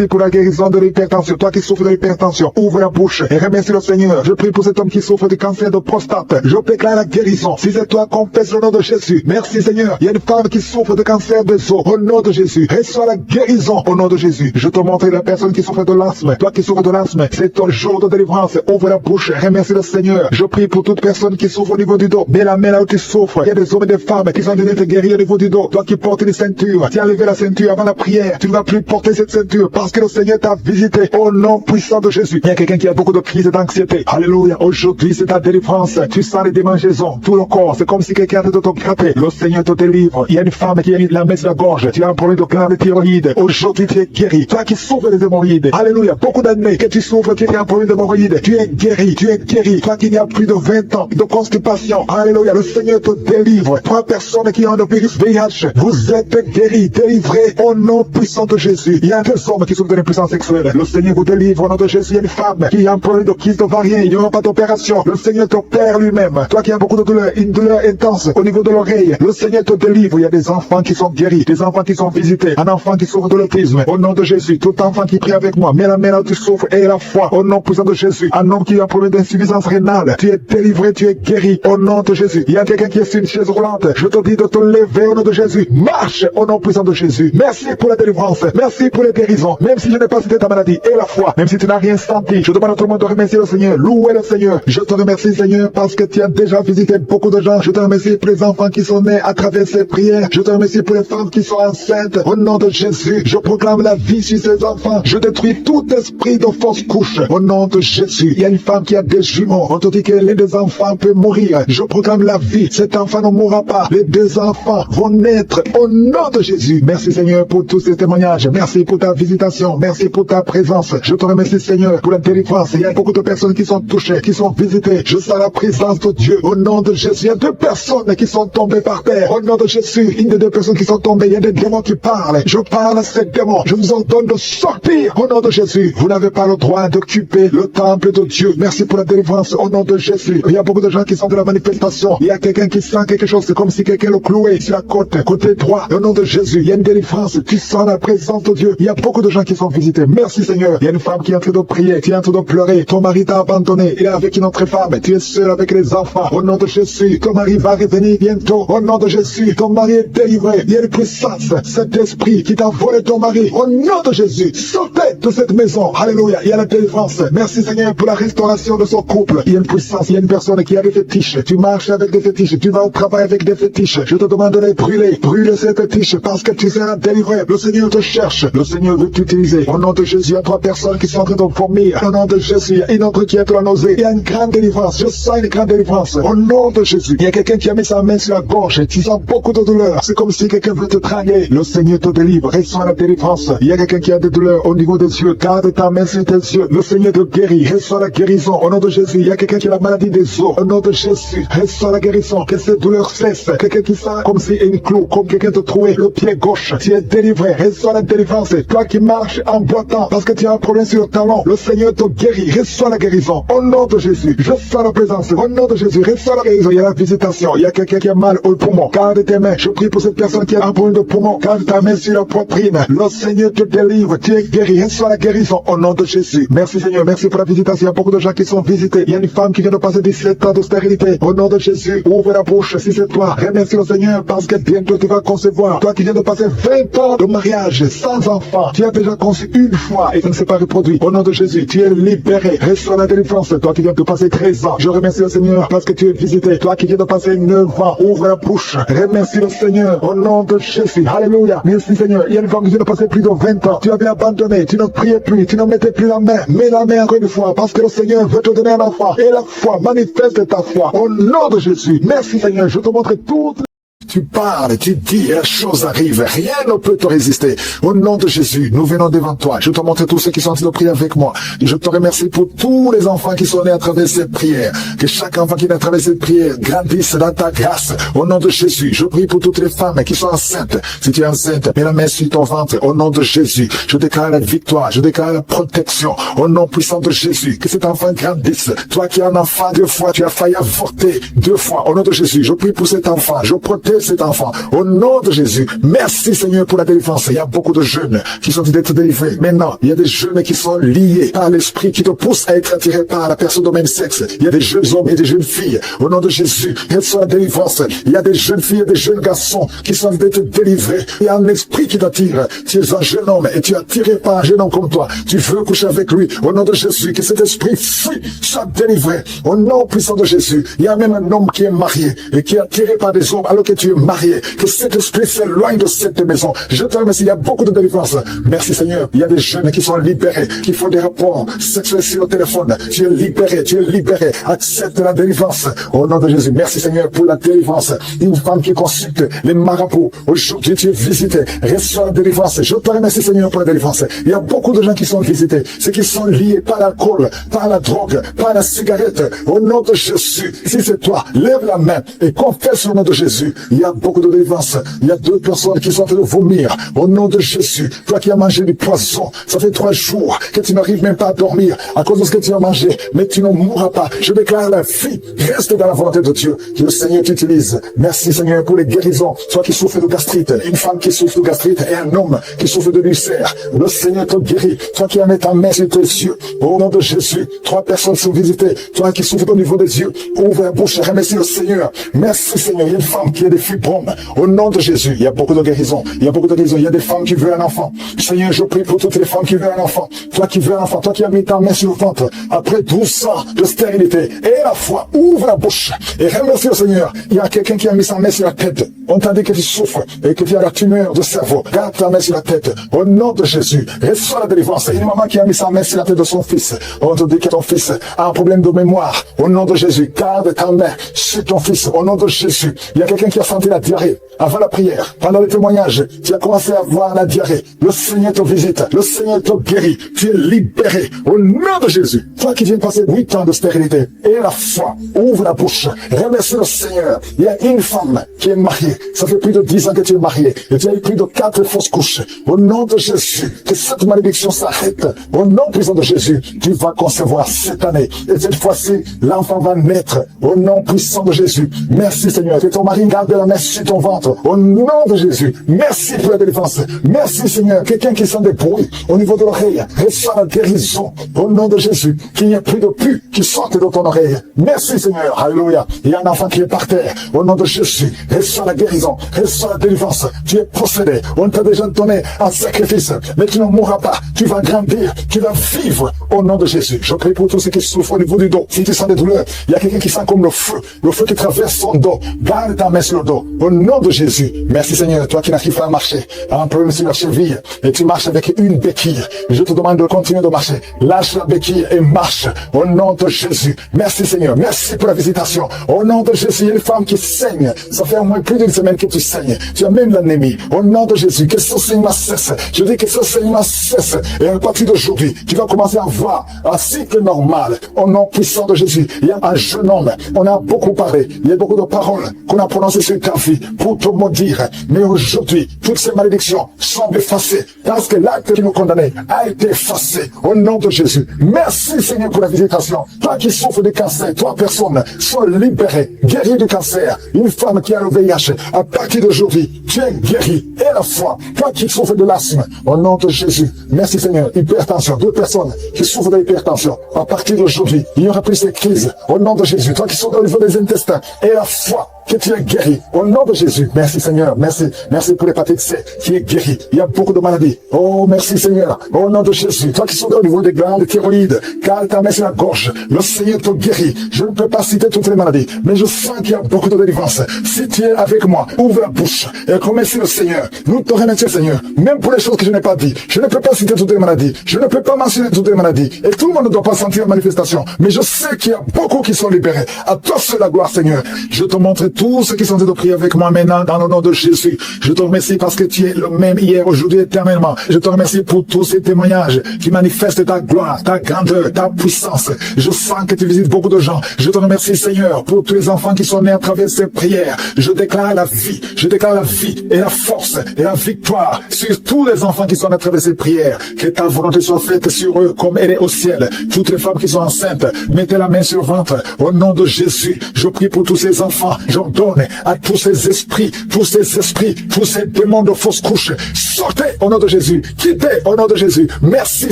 pour la guérison de l'hypertension. Toi qui souffres de l'hypertension, ouvre la bouche et remercie le Seigneur. Je prie pour cet homme qui souffre du cancer de prostate. Je déclare la guérison. Si c'est toi, confesse le nom de Jésus. Merci Seigneur. Il y a une femme qui souffre de cancer des os. Au nom de Jésus, reçois la guérison au nom de Jésus. Je te montre la personne qui souffre de l'asthme. Toi qui souffres de l'asthme, c'est ton jour de délivrance. Ouvre la bouche, remercie le Seigneur. Je prie pour toute personne qui souffre au niveau du dos. Mets la main là où tu souffres. Il y a des hommes et des femmes qui sont en train d'être guéris au niveau du dos. Toi qui portes les ceintures, tu as levé la ceinture avant la prière. Tu ne vas plus porter cette ceinture parce que le Seigneur t'a visité au nom puissant de Jésus. Il y a quelqu'un qui a beaucoup de crises d'anxiété. Alléluia. Aujourd'hui, c'est ta délivrance. Tu sens les démangeaisons. Tout le corps, c'est comme si quelqu'un était de te gratter. Le Seigneur te délivre. Il y a une femme qui a mis la main sur la gorge. Tu as un problème de glande thyroïde. Aujourd'hui, tu es guéri. Toi qui souffres des hémorroïdes. Alléluia. Beaucoup d'années que tu souffres, tu as un problème d'hémorroïde. Tu es guéri. Tu es guéri. Toi qui n'y a plus de 20 ans de constipation. Alléluia. Le Seigneur te délivre. 3 personnes qui ont le virus VIH. Vous êtes guéris. guéris, délivrés au nom puissant de Jésus. Il y a deux hommes qui souffrent de l'impuissance sexuelle. Le Seigneur vous délivre au nom de Jésus. Il y a une femme qui a un problème de kyste ovarien. Il n'y aura pas d'opération. Le Seigneur t'opère lui-même. Toi qui as beaucoup de douleur, une douleur intense au niveau de l'oreille, le Seigneur te délivre. Il y a des enfants qui sont guéris, des enfants qui sont visités, un enfant qui souffre de l'autisme. Au nom de Jésus, tout enfant qui prie avec moi, mets la main là où tu souffres et la foi. Au nom puissant de Jésus, un homme qui a un problème d'insuffisance rénale, tu es délivré, tu es guéri. Au nom de Jésus, il y a quelqu'un qui est sur une chaise roulante. Je te dis de te lever au nom de Jésus. Marche au nom puissant de Jésus. Merci pour la délivrance. Merci pour les guérisons. Même si je n'ai pas cité ta maladie et la foi, même si tu n'as rien senti, je demande à tout le monde de remercier le Seigneur. Louer le Seigneur. Je te remercie, Seigneur, parce que tu as déjà visité beaucoup de gens. Je te remercie pour les enfants qui sont nés à travers ces prières. Je te remercie pour les femmes qui sont enceintes. Au nom de Jésus, je proclame la vie sur ces enfants. Je détruis tout esprit de fausse couche. Au nom de Jésus, il y a une femme qui a des jumeaux. On te dit que l'un des enfants peut mourir. Je proclame la vie. Cet enfant ne mourra pas. Les deux enfants vont naître au nom de Jésus. Merci, Seigneur, pour tous ces témoignages. Merci pour ta visitation. Merci pour ta présence. Je te remercie, Seigneur, pour la délivrance. Il y a beaucoup de personnes qui sont touchées, qui sont visitées. Je sens la présence de Dieu. Au nom de Jésus, il y a deux personnes qui sont tombées par terre. Au nom de Jésus, une des deux personnes qui sont tombées, il y a des démons qui parlent. Je parle à ces démons. Je vous ordonne de sortir. Au nom de Jésus, vous n'avez pas le droit d'occuper le temple de Dieu. Merci pour la délivrance. Au nom de Jésus, il y a beaucoup de gens qui sont de la manifestation. Il y a quelqu'un qui sent quelque chose. C'est comme si quelqu'un le clouait sur la côte, côté droit. Au nom de Jésus, il y a une délivrance. Tu sens la présence de Dieu. Il y a beaucoup de gens qui sont visités. Merci, Seigneur. Il y a une femme qui est en train de prier. Tu es en train de pleurer. Ton mari t'a abandonné. Il est avec une autre femme. Tu es seul avec les enfants. Au nom de Jésus, ton mari va revenir bientôt. Au nom de Jésus, ton mari est délivré. Il y a une puissance. Cet esprit qui t'a volé ton mari. Au nom de Jésus, sortez de cette maison. Alléluia. Il y a la délivrance. Merci, Seigneur, pour la restauration de son couple. Il y a une puissance. Il y a une personne qui a des fétiches. Tu marches avec des fétiches. Tu vas au travail avec des fétiches. Je te demande de les brûler. Brûle ces fétiches parce que tu seras délivré. Le Seigneur te cherche. Le Seigneur veut t'utiliser. Au nom de Jésus, il y a trois personnes qui sont en train de vomir. Au nom de Jésus, il y a une autre qui est de la nausée. Il y a une grande délivrance. Je sens une grande délivrance. Au nom de Jésus, il y a quelqu'un qui a mis sa main sur la gorge. Tu sens beaucoup de douleur. C'est comme si quelqu'un veut te traîner. Le Seigneur te délivre. Reçois la délivrance. Il y a quelqu'un qui a des douleurs au niveau des yeux. Garde ta main sur tes yeux. Le Seigneur te guérit. Reçois la guérison. Au nom de Jésus, il y a quelqu'un qui a la maladie des os. Au nom de Jésus, reçois la guérison. Que ces douleurs cessent. Quelqu'un qui sent comme si une clou, comme quelqu'un te trouait le pied gauche. Tu es délivré. Reçois la délivrance. Toi qui marches en boitant parce que tu as un problème sur le talon, le Seigneur te guérit. Reçois la guérison. Au nom de Jésus, je sens la présence. Au nom de Jésus, reçois la guérison. Il y a la visitation. Il y a quelqu'un qui a mal au poumon. Garde tes mains. Je prie pour cette personne qui a un problème de poumon. Garde ta main sur la poitrine. Le Seigneur te délivre. Tu es guéri. Reçois la guérison. Au nom de Jésus. Merci, Seigneur. Merci pour la visitation. Il y a beaucoup de gens qui sont visités. Il y a une femme qui vient de passer 17 ans de stérilité. Au nom de Jésus, ouvre la bouche si c'est toi. Remercie le Seigneur parce que bientôt tu vas concevoir. Toi qui viens de passer 20 ans de mariage sans enfant. Tu as déjà conçu une fois et ça ne s'est pas reproduit. Au nom de Jésus, tu es libéré. Reçois la délivrance. Toi qui viens de passer 13 ans. Je remercie le Seigneur parce que tu es visité. Toi qui viens de passer 9 ans. Ouvre la bouche. Remercie le Seigneur. Au nom de Jésus. Alléluia. Merci, Seigneur. Il y a une femme qui vient de passer plus de 20 ans. Tu avais abandonné. Tu ne priais plus. Tu ne mettais plus la main. Mets la main encore une fois parce que le Seigneur veut te donner un enfant. Et la foi, manifeste ta foi. Au nom de Jésus. Merci, Seigneur. Je te montre toutes. Tu parles, tu dis, et la chose arrive. Rien ne peut te résister. Au nom de Jésus, nous venons devant toi. Je te montre tous ceux qui sont en train de prier avec moi. Je te remercie pour tous les enfants qui sont nés à travers cette prière. Que chaque enfant qui est à travers cette prière grandisse dans ta grâce. Au nom de Jésus, je prie pour toutes les femmes qui sont enceintes. Si tu es enceinte, mets la main sur ton ventre. Au nom de Jésus, je déclare la victoire. Je déclare la protection. Au nom puissant de Jésus, que cet enfant grandisse. Toi qui es un enfant 2 fois, tu as failli avorter 2 fois. Au nom de Jésus, je prie pour cet enfant. Je protège cet enfant. Au nom de Jésus, merci Seigneur pour la délivrance. Il y a beaucoup de jeunes qui sont d'être délivrés. Maintenant, il y a des jeunes qui sont liés par l'esprit qui te pousse à être attiré par la personne de même sexe. Il y a des jeunes hommes et des jeunes filles. Au nom de Jésus, reçois la délivrance. Il y a des jeunes filles et des jeunes garçons qui sont d'être délivrés. Il y a un esprit qui t'attire. Tu es un jeune homme et tu es attiré par un jeune homme comme toi. Tu veux coucher avec lui. Au nom de Jésus, que cet esprit fuit, soit délivré. Au nom puissant de Jésus, il y a même un homme qui est marié et qui est attiré par des hommes alors que tu es marié. Que cet esprit s'éloigne de cette maison. Je te remercie, il y a beaucoup de délivrance. Merci Seigneur. Il y a des jeunes qui sont libérés, qui font des rapports sexuels sur le téléphone. Tu es libéré, tu es libéré. Accepte la délivrance. Au nom de Jésus, merci Seigneur pour la délivrance. Une femme qui consulte les marabouts. Aujourd'hui, tu es visité. Reçois la délivrance. Je te remercie Seigneur pour la délivrance. Il y a beaucoup de gens qui sont visités. Ceux qui sont liés par l'alcool, par la drogue, par la cigarette. Au nom de Jésus, si c'est toi, lève la main et confesse au nom de Jésus. Il y a y a beaucoup de délivrance. Il y a 2 personnes qui sont en train de vomir. Au nom de Jésus, toi qui as mangé du poisson, ça fait 3 jours que tu n'arrives même pas à dormir à cause de ce que tu as mangé, mais tu ne mourras pas. Je déclare la vie. Reste dans la volonté de Dieu. Que le Seigneur t'utilise. Merci Seigneur pour les guérisons. Toi qui souffres de gastrite, une femme qui souffre de gastrite et un homme qui souffre de ulcère. Le Seigneur te guérit. Toi qui as mis ta main sur tes yeux. Au nom de Jésus, 3 personnes sont visitées. Toi qui souffres au niveau des yeux, ouvre la bouche et remercie le Seigneur. Merci Seigneur. Il y a une femme qui a des fibromes. Au nom de Jésus, il y a beaucoup de guérisons. Il y a beaucoup de guérisons. Il y a des femmes qui veulent un enfant. Seigneur, je prie pour toutes les femmes qui veulent un enfant. Toi qui veux un enfant, toi qui as mis ta main sur le ventre. Après 12 ans de stérilité et la foi, ouvre la bouche et remercie le Seigneur. Il y a quelqu'un qui a mis sa main sur la tête. On t'a dit que tu souffres et que tu as la tumeur de cerveau. Garde ta main sur la tête. Au nom de Jésus, reçois la délivrance. Il y a une maman qui a mis sa main sur la tête de son fils. On te dit que ton fils a un problème de mémoire. Au nom de Jésus, garde ta main sur ton fils. Au nom de Jésus, il y a quelqu'un qui a senti la diarrhée avant la prière. Pendant le témoignage, tu as commencé à voir la diarrhée. Le Seigneur te visite. Le Seigneur te guérit. Tu es libéré. Au nom de Jésus. Toi qui viens de passer 8 ans de stérilité et la foi, ouvre la bouche. Remercie le Seigneur. Il y a une femme qui est mariée. Ça fait plus de 10 ans que tu es mariée. Et tu as eu plus de 4 fausses couches. Au nom de Jésus, que cette malédiction s'arrête. Au nom puissant de Jésus, tu vas concevoir cette année. Et cette fois-ci, l'enfant va naître. Au nom puissant de Jésus. Merci Seigneur. Que ton mari garde la main sur ton ventre. Au nom de Jésus. Merci pour la délivrance. Merci Seigneur. Quelqu'un qui sent des bruits au niveau de l'oreille. Reçois la guérison. Au nom de Jésus. Qu'il n'y ait plus de pu qui sortent de ton oreille. Merci Seigneur. Alléluia. Il y a un enfant qui est par terre. Au nom de Jésus. Reçois la guérison. Reçois la délivrance. Tu es possédé. On t'a déjà donné un sacrifice. Mais tu ne mourras pas. Tu vas grandir. Tu vas vivre. Au nom de Jésus. Je prie pour tous ceux qui souffrent au niveau du dos. Si tu sens des douleurs, il y a quelqu'un qui sent comme le feu. Le feu qui traverse son dos. Garde ta main sur le dos. Au nom de Jésus. Merci Seigneur. Toi qui n'arrives pas à marcher. Un problème sur la cheville. Et tu marches avec une béquille. Je te demande de continuer de marcher. Lâche la béquille et marche. Au nom de Jésus. Merci Seigneur. Merci pour la visitation. Au nom de Jésus. Il y a une femme qui saigne. Ça fait au moins plus d'une semaine que tu saignes. Tu as même l'anémie. Au nom de Jésus. Que ce saignement cesse. Je dis que ce saignement cesse. Et à partir d'aujourd'hui, tu vas commencer à voir un cycle normal. Au nom puissant de Jésus. Il y a un jeune homme. On a beaucoup parlé. Il y a beaucoup de paroles qu'on a prononcées sur ta vie pour te maudire. Mais aujourd'hui, toutes ces malédictions sont effacées. Parce que l'acte qui nous condamnait a été effacé. Au nom de Jésus. Merci Seigneur pour la visitation. Toi qui souffres de cancer, 3 personnes sont libérées, guéries du cancer. Une femme qui a le VIH, à partir d'aujourd'hui, tu es guéri. Et la foi, toi qui souffres de l'asthme, au nom de Jésus. Merci Seigneur. Hypertension, 2 personnes qui souffrent de l'hypertension. À partir d'aujourd'hui, il n'y aura plus ces crises. Au nom de Jésus. Toi qui souffres au niveau des intestins. Et la foi, que tu es guéri. Au nom de Jésus. Merci Seigneur. Merci. Merci pour l'hépatite C qui est guéri. Il y a beaucoup de maladies. Oh, merci Seigneur. Au nom de Jésus. Toi qui souffres au niveau des glandes thyroïdes, car ta main sur la gorge. Le Seigneur te guérit. Je ne peux pas citer toutes les maladies, mais je sens qu'il y a beaucoup de délivrance. Si tu es avec moi, ouvre la bouche et remercie le Seigneur. Nous te remercions Seigneur. Même pour les choses que je n'ai pas dit. Je ne peux pas citer toutes les maladies. Je ne peux pas mentionner toutes les maladies. Et tout le monde ne doit pas sentir la manifestation. Mais je sais qu'il y a beaucoup qui sont libérés. À toi seul la gloire Seigneur. Je te montre tous ceux qui sont en train de prier avec moi maintenant dans le nom de Jésus. Je te remercie parce que tu es le même hier, aujourd'hui, éternellement. Je te remercie pour tous ces témoignages qui manifestent ta gloire, ta grandeur, ta puissance. Je sens que tu visites beaucoup de gens. Je te remercie Seigneur pour tous les enfants qui sont nés à travers ces prières. Je déclare la vie. Je déclare la vie et la force et la victoire sur tous les enfants qui sont nés à travers ces prières. Que ta volonté soit faite sur eux comme elle est au ciel. Toutes les femmes qui sont enceintes, mettez la main sur le ventre. Au nom de Jésus, je prie pour tous ces enfants. J'ordonne à tous ces esprits, tous ces démons de fausses couches. Sortez au nom de Jésus. Quittez au nom de Jésus. Merci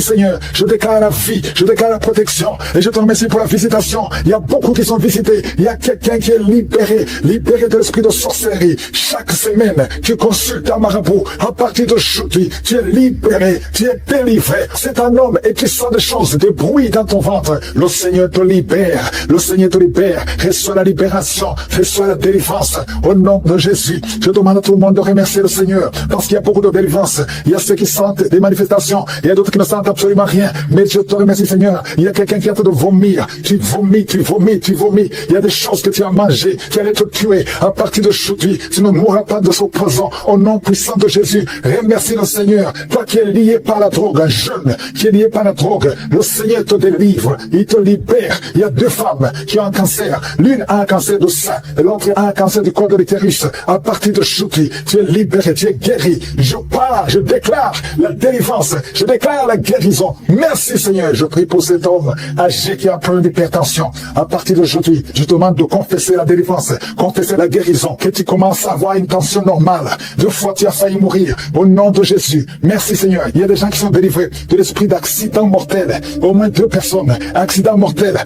Seigneur. Je déclare la vie, je déclare la protection. Et je te remercie pour la visitation. Il y a beaucoup qui sont visités. Il y a quelqu'un qui est libéré de l'esprit de sorcellerie. Chaque semaine, tu consultes un marabout. À partir d'aujourd'hui, tu es libéré, tu es délivré. C'est un homme et tu sens des choses, des bruits dans ton ventre. Le Seigneur te libère. Le Seigneur te libère. Reçois la libération. Reçois la délivrance. Au nom de Jésus, je demande à tout le monde de remercier le Seigneur parce qu'il y a beaucoup de délivrance. Il y a ceux qui sentent des manifestations, il y a d'autres qui ne sentent absolument rien. Mais je te remercie Seigneur. Il y a quelqu'un qui est en train de vomir. Tu vomis. Il y a des choses que tu as mangées, qui allaient te tuer. À partir d'aujourd'hui, tu ne mourras pas de ce poison. Au nom puissant de Jésus, remercie le Seigneur. Toi qui es lié par la drogue, un jeune qui est lié par la drogue, le Seigneur te délivre. Il te libère. Il y a 2 femmes qui ont un cancer. L'une a un cancer de sein et l'autre tu as un cancer du col de l'utérus, à partir d'aujourd'hui, tu es libéré, tu es guéri. Je parle, je déclare la délivrance, je déclare la guérison. Merci Seigneur, je prie pour cet homme âgé qui a un problème d'hypertension. À partir d'aujourd'hui, je te demande de confesser la délivrance, confesser la guérison, que tu commences à avoir une tension normale. 2 fois tu as failli mourir, au nom de Jésus. Merci Seigneur, il y a des gens qui sont délivrés de l'esprit d'accident mortel. Au moins 2 personnes, accident mortel,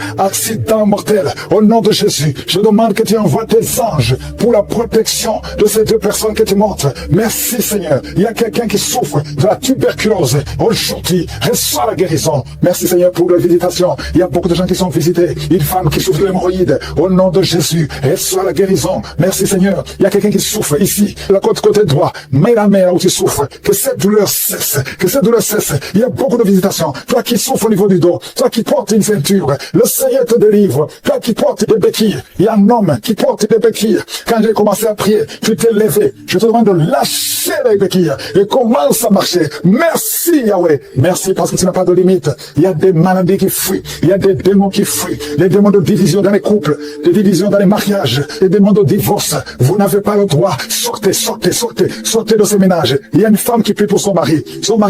au nom de Jésus. Je demande que tu envoies tes anges pour la protection de ces 2 personnes que tu montres. Merci Seigneur. Il y a quelqu'un qui souffre de la tuberculose. Aujourd'hui, reçois la guérison. Merci Seigneur pour la visitation. Il y a beaucoup de gens qui sont visités. Une femme qui souffre de l'hémorroïde. Au nom de Jésus, reçois la guérison. Merci Seigneur. Il y a quelqu'un qui souffre ici, le côté droit. Mets la main là où tu souffres. Que cette douleur cesse. Que cette douleur cesse. Il y a beaucoup de visitations. Toi qui souffres au niveau du dos. Toi qui portes une ceinture. Le Seigneur te délivre. Toi qui portes des béquilles. Il y a un homme qui porte des béquilles. Quand j'ai commencé à prier, tu t'es levé. Je te demande de lâcher les béquilles et commence à marcher. Merci Yahweh. Merci parce que tu n'as pas de limite. Il y a des maladies qui fuient. Il y a des démons qui fuient. Les démons de division dans les couples, des divisions dans les mariages, des démons de divorce. Vous n'avez pas le droit. Sortez, sortez, sortez, sortez de ces ménages. Il y a une femme qui prie pour son mari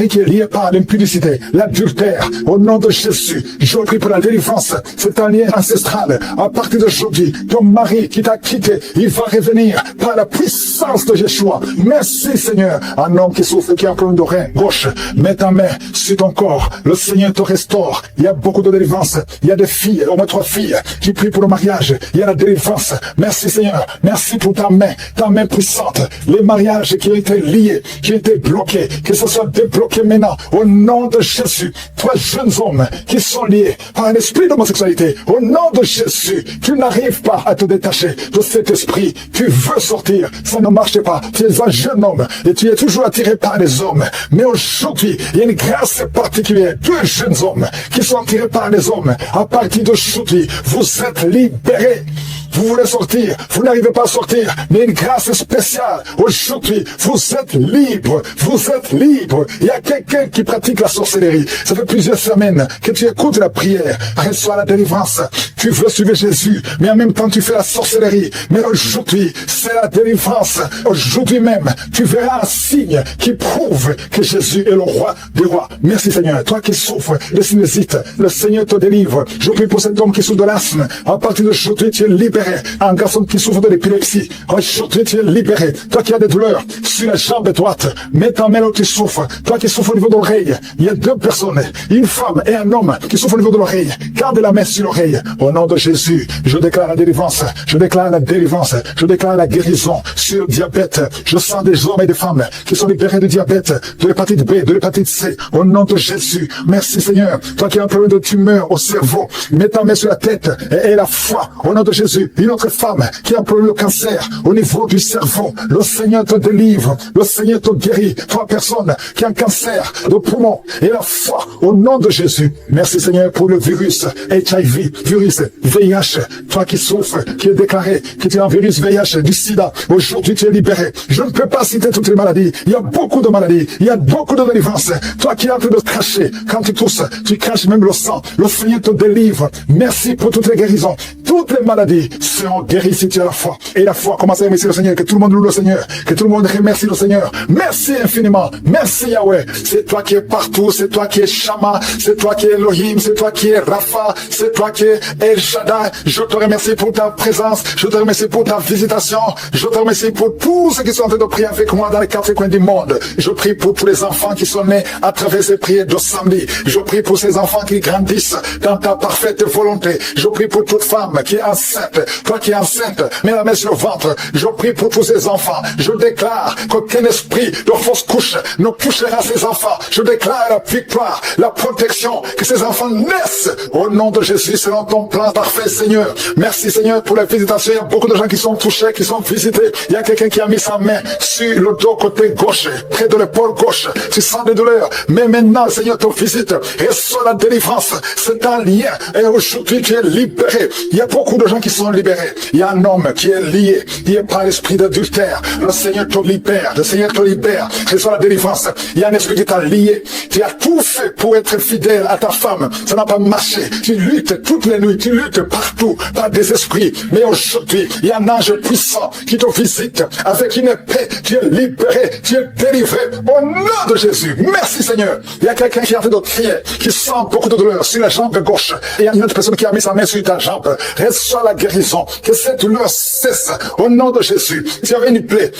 qui est lié par l'impudicité, l'adultère. Au nom de Jésus, je prie pour la délivrance. C'est un lien ancestral. À partir d'aujourd'hui, ton mari qui t'a quitté, il va revenir par la puissance de Yeshua. Merci Seigneur. Un homme qui souffre, qui a un problème d'oreille gauche, mets ta main sur ton corps. Le Seigneur te restaure. Il y a beaucoup de délivrance. Il y a des filles, au moins 3 filles, qui prient pour le mariage. Il y a la délivrance. Merci Seigneur. Merci pour ta main puissante. Les mariages qui ont été liés, qui ont été bloqués, que ce soit débloqué maintenant. Au nom de Jésus. 3 jeunes hommes qui sont liés par un esprit d'homosexualité. Au nom de Jésus. Tu n'arrives pas à te détacher de cet esprit. Tu veux sortir. Ça ne marche pas. Tu es un jeune homme et tu es toujours attiré par les hommes. Mais aujourd'hui, il y a une grâce particulière. 2 jeunes hommes qui sont attirés par les hommes. À partir d'aujourd'hui, vous êtes libérés. Vous voulez sortir, vous n'arrivez pas à sortir, mais une grâce spéciale. Aujourd'hui, vous êtes libre, vous êtes libre. Il y a quelqu'un qui pratique la sorcellerie. Ça fait plusieurs semaines que tu écoutes la prière, reçois la délivrance. Tu veux suivre Jésus, mais en même temps tu fais la sorcellerie. Mais aujourd'hui, c'est la délivrance. Aujourd'hui même, tu verras un signe qui prouve que Jésus est le roi des rois. Merci Seigneur. Toi qui souffres de sinusite, le Seigneur te délivre. Je prie pour cet homme qui souffre de l'asthme. À partir d'aujourd'hui, tu es libéré. Un garçon qui souffre de l'épilepsie, aujourd'hui tu es libéré. Toi qui as des douleurs sur la jambe droite, mets ta main là où tu souffres. Toi qui souffres au niveau de l'oreille, il y a 2 personnes, une femme et un homme qui souffrent au niveau de l'oreille. Garde la main sur l'oreille. Au nom de Jésus, je déclare la délivrance, je déclare la délivrance, je déclare la guérison sur le diabète. Je sens des hommes et des femmes qui sont libérés de diabète, de l'hépatite B, de l'hépatite C. Au nom de Jésus, merci Seigneur. Toi qui as un problème de tumeur au cerveau, mets ta main sur la tête et la foi. Au nom de Jésus. Une autre femme qui a un problème de cancer au niveau du cerveau, le Seigneur te délivre, le Seigneur te guérit. 3 personnes qui ont un cancer de poumon et la foi au nom de Jésus. Merci Seigneur pour le virus HIV, virus VIH. Toi qui souffres, qui est déclaré que tu as un virus VIH du sida, aujourd'hui tu es libéré. Je ne peux pas citer toutes les maladies. Il y a beaucoup de maladies, il y a beaucoup de délivrances. Toi qui es en train de cracher, quand tu tousses, tu craches même le sang. Le Seigneur te délivre. Merci pour toutes les guérisons. Toutes les maladies seront guéris si tu as la foi. Et la foi, commence à remercier le Seigneur. Que tout le monde loue le Seigneur. Que tout le monde remercie le Seigneur. Merci infiniment. Merci Yahweh. C'est toi qui es partout. C'est toi qui es Shama. C'est toi qui es Elohim. C'est toi qui es Rapha. C'est toi qui es El Shaddai. Je te remercie pour ta présence. Je te remercie pour ta visitation. Je te remercie pour tous ceux qui sont en train de prier avec moi dans les 4 coins du monde. Je prie pour tous les enfants qui sont nés à travers ces prières de samedi. Je prie pour ces enfants qui grandissent dans ta parfaite volonté. Je prie pour toute femme qui est enceinte. Toi qui es enceinte, mets la main sur le ventre. Je prie pour tous ces enfants. Je déclare qu'aucun esprit de fausse couche ne touchera ces enfants. Je déclare la victoire, la protection, que ces enfants naissent au nom de Jésus selon ton plan parfait, Seigneur. Merci, Seigneur, pour la visitation. Il y a beaucoup de gens qui sont touchés, qui sont visités. Il y a quelqu'un qui a mis sa main sur le dos côté gauche, près de l'épaule gauche. Tu sens des douleurs. Mais maintenant, Seigneur, te visite. Reçois la délivrance. C'est un lien. Et aujourd'hui, tu es libéré. Il y a a beaucoup de gens qui sont libérés. Il y a un homme qui est lié par l'esprit d'adultère. Le Seigneur te libère. Le Seigneur te libère. Reçois la délivrance. Il y a un esprit qui t'a lié. Tu as tout fait pour être fidèle à ta femme. Ça n'a pas marché. Tu luttes toutes les nuits. Tu luttes partout par des esprits. Mais aujourd'hui, il y a un ange puissant qui te visite avec une épée. Tu es libéré. Tu es délivré. Au nom de Jésus. Merci Seigneur. Il y a quelqu'un qui est en train de crier, qui sent beaucoup de douleur sur la jambe gauche. Et il y a une autre personne qui a mis sa main sur ta jambe. Reçois la guérison. Que cette douleur cesse. Au nom de Jésus. Tu avais une plaie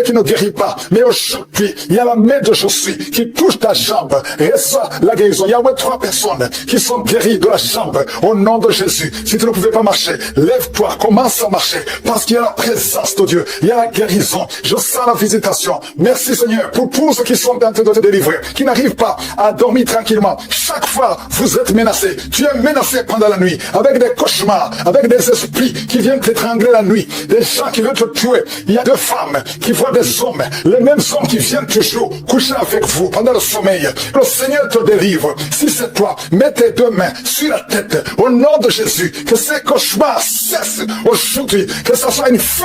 qui ne guérit pas. Mais aujourd'hui, il y a la main de Jésus qui touche ta jambe. Reçois la guérison. Il y a 3 personnes qui sont guéries de la jambe. Au nom de Jésus. Si tu ne pouvais pas marcher, lève-toi, commence à marcher. Parce qu'il y a la présence de Dieu. Il y a la guérison. Je sens la visitation. Merci Seigneur pour tous ceux qui sont en train de te délivrer, qui n'arrivent pas à dormir tranquillement. Chaque fois, vous êtes menacé. Tu es menacé pendant la nuit, avec des cauchemars, avec des esprits qui viennent t'étrangler la nuit, des gens qui veulent te tuer. Il y a 2 femmes qui voient des hommes, les mêmes hommes qui viennent toujours coucher avec vous pendant le sommeil. Le Seigneur te délivre. Si c'est toi, mets tes 2 mains sur la tête, au nom de Jésus, que ces cauchemars cessent aujourd'hui, que ça soit une fin.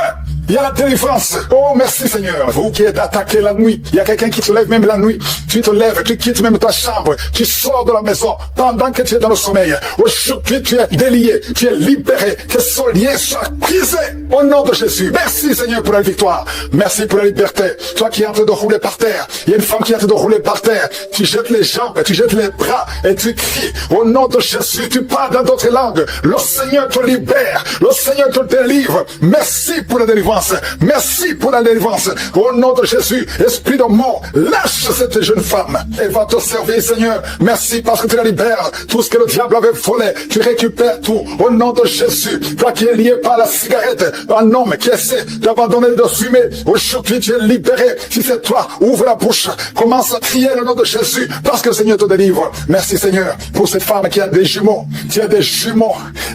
Il y a la délivrance. Oh, merci Seigneur. Vous qui êtes attaqué la nuit, il y a quelqu'un qui te lève même la nuit. Tu te lèves, tu quittes même ta chambre, tu sors de la maison pendant que tu es dans le sommeil. Aujourd'hui, tu es délié, tu es libéré. Que ce lien soit brisé au nom de Jésus. Merci Seigneur pour la victoire. Merci pour la liberté. Toi qui es en train de rouler par terre, il y a une femme qui est en train de rouler par terre. Tu jettes les jambes, tu jettes les bras et tu cries au nom de Jésus. Tu parles dans d'autres langues. Le Seigneur te libère. Le Seigneur te délivre. Merci pour la délivrance. Merci pour la délivrance. Au nom de Jésus, esprit de mort, lâche cette jeune femme. Elle va te servir, Seigneur. Merci parce que tu la libères. Tout ce que le diable avait volé, tu récupères tout. Au nom de Jésus, toi qui es lié par la cigarette, un homme qui essaie d'abandonner de fumer, aujourd'hui tu es libéré. Si c'est toi, ouvre la bouche. Commence à crier le nom de Jésus parce que le Seigneur te délivre. Merci Seigneur pour cette femme qui a des jumeaux. Tu as des jumeaux.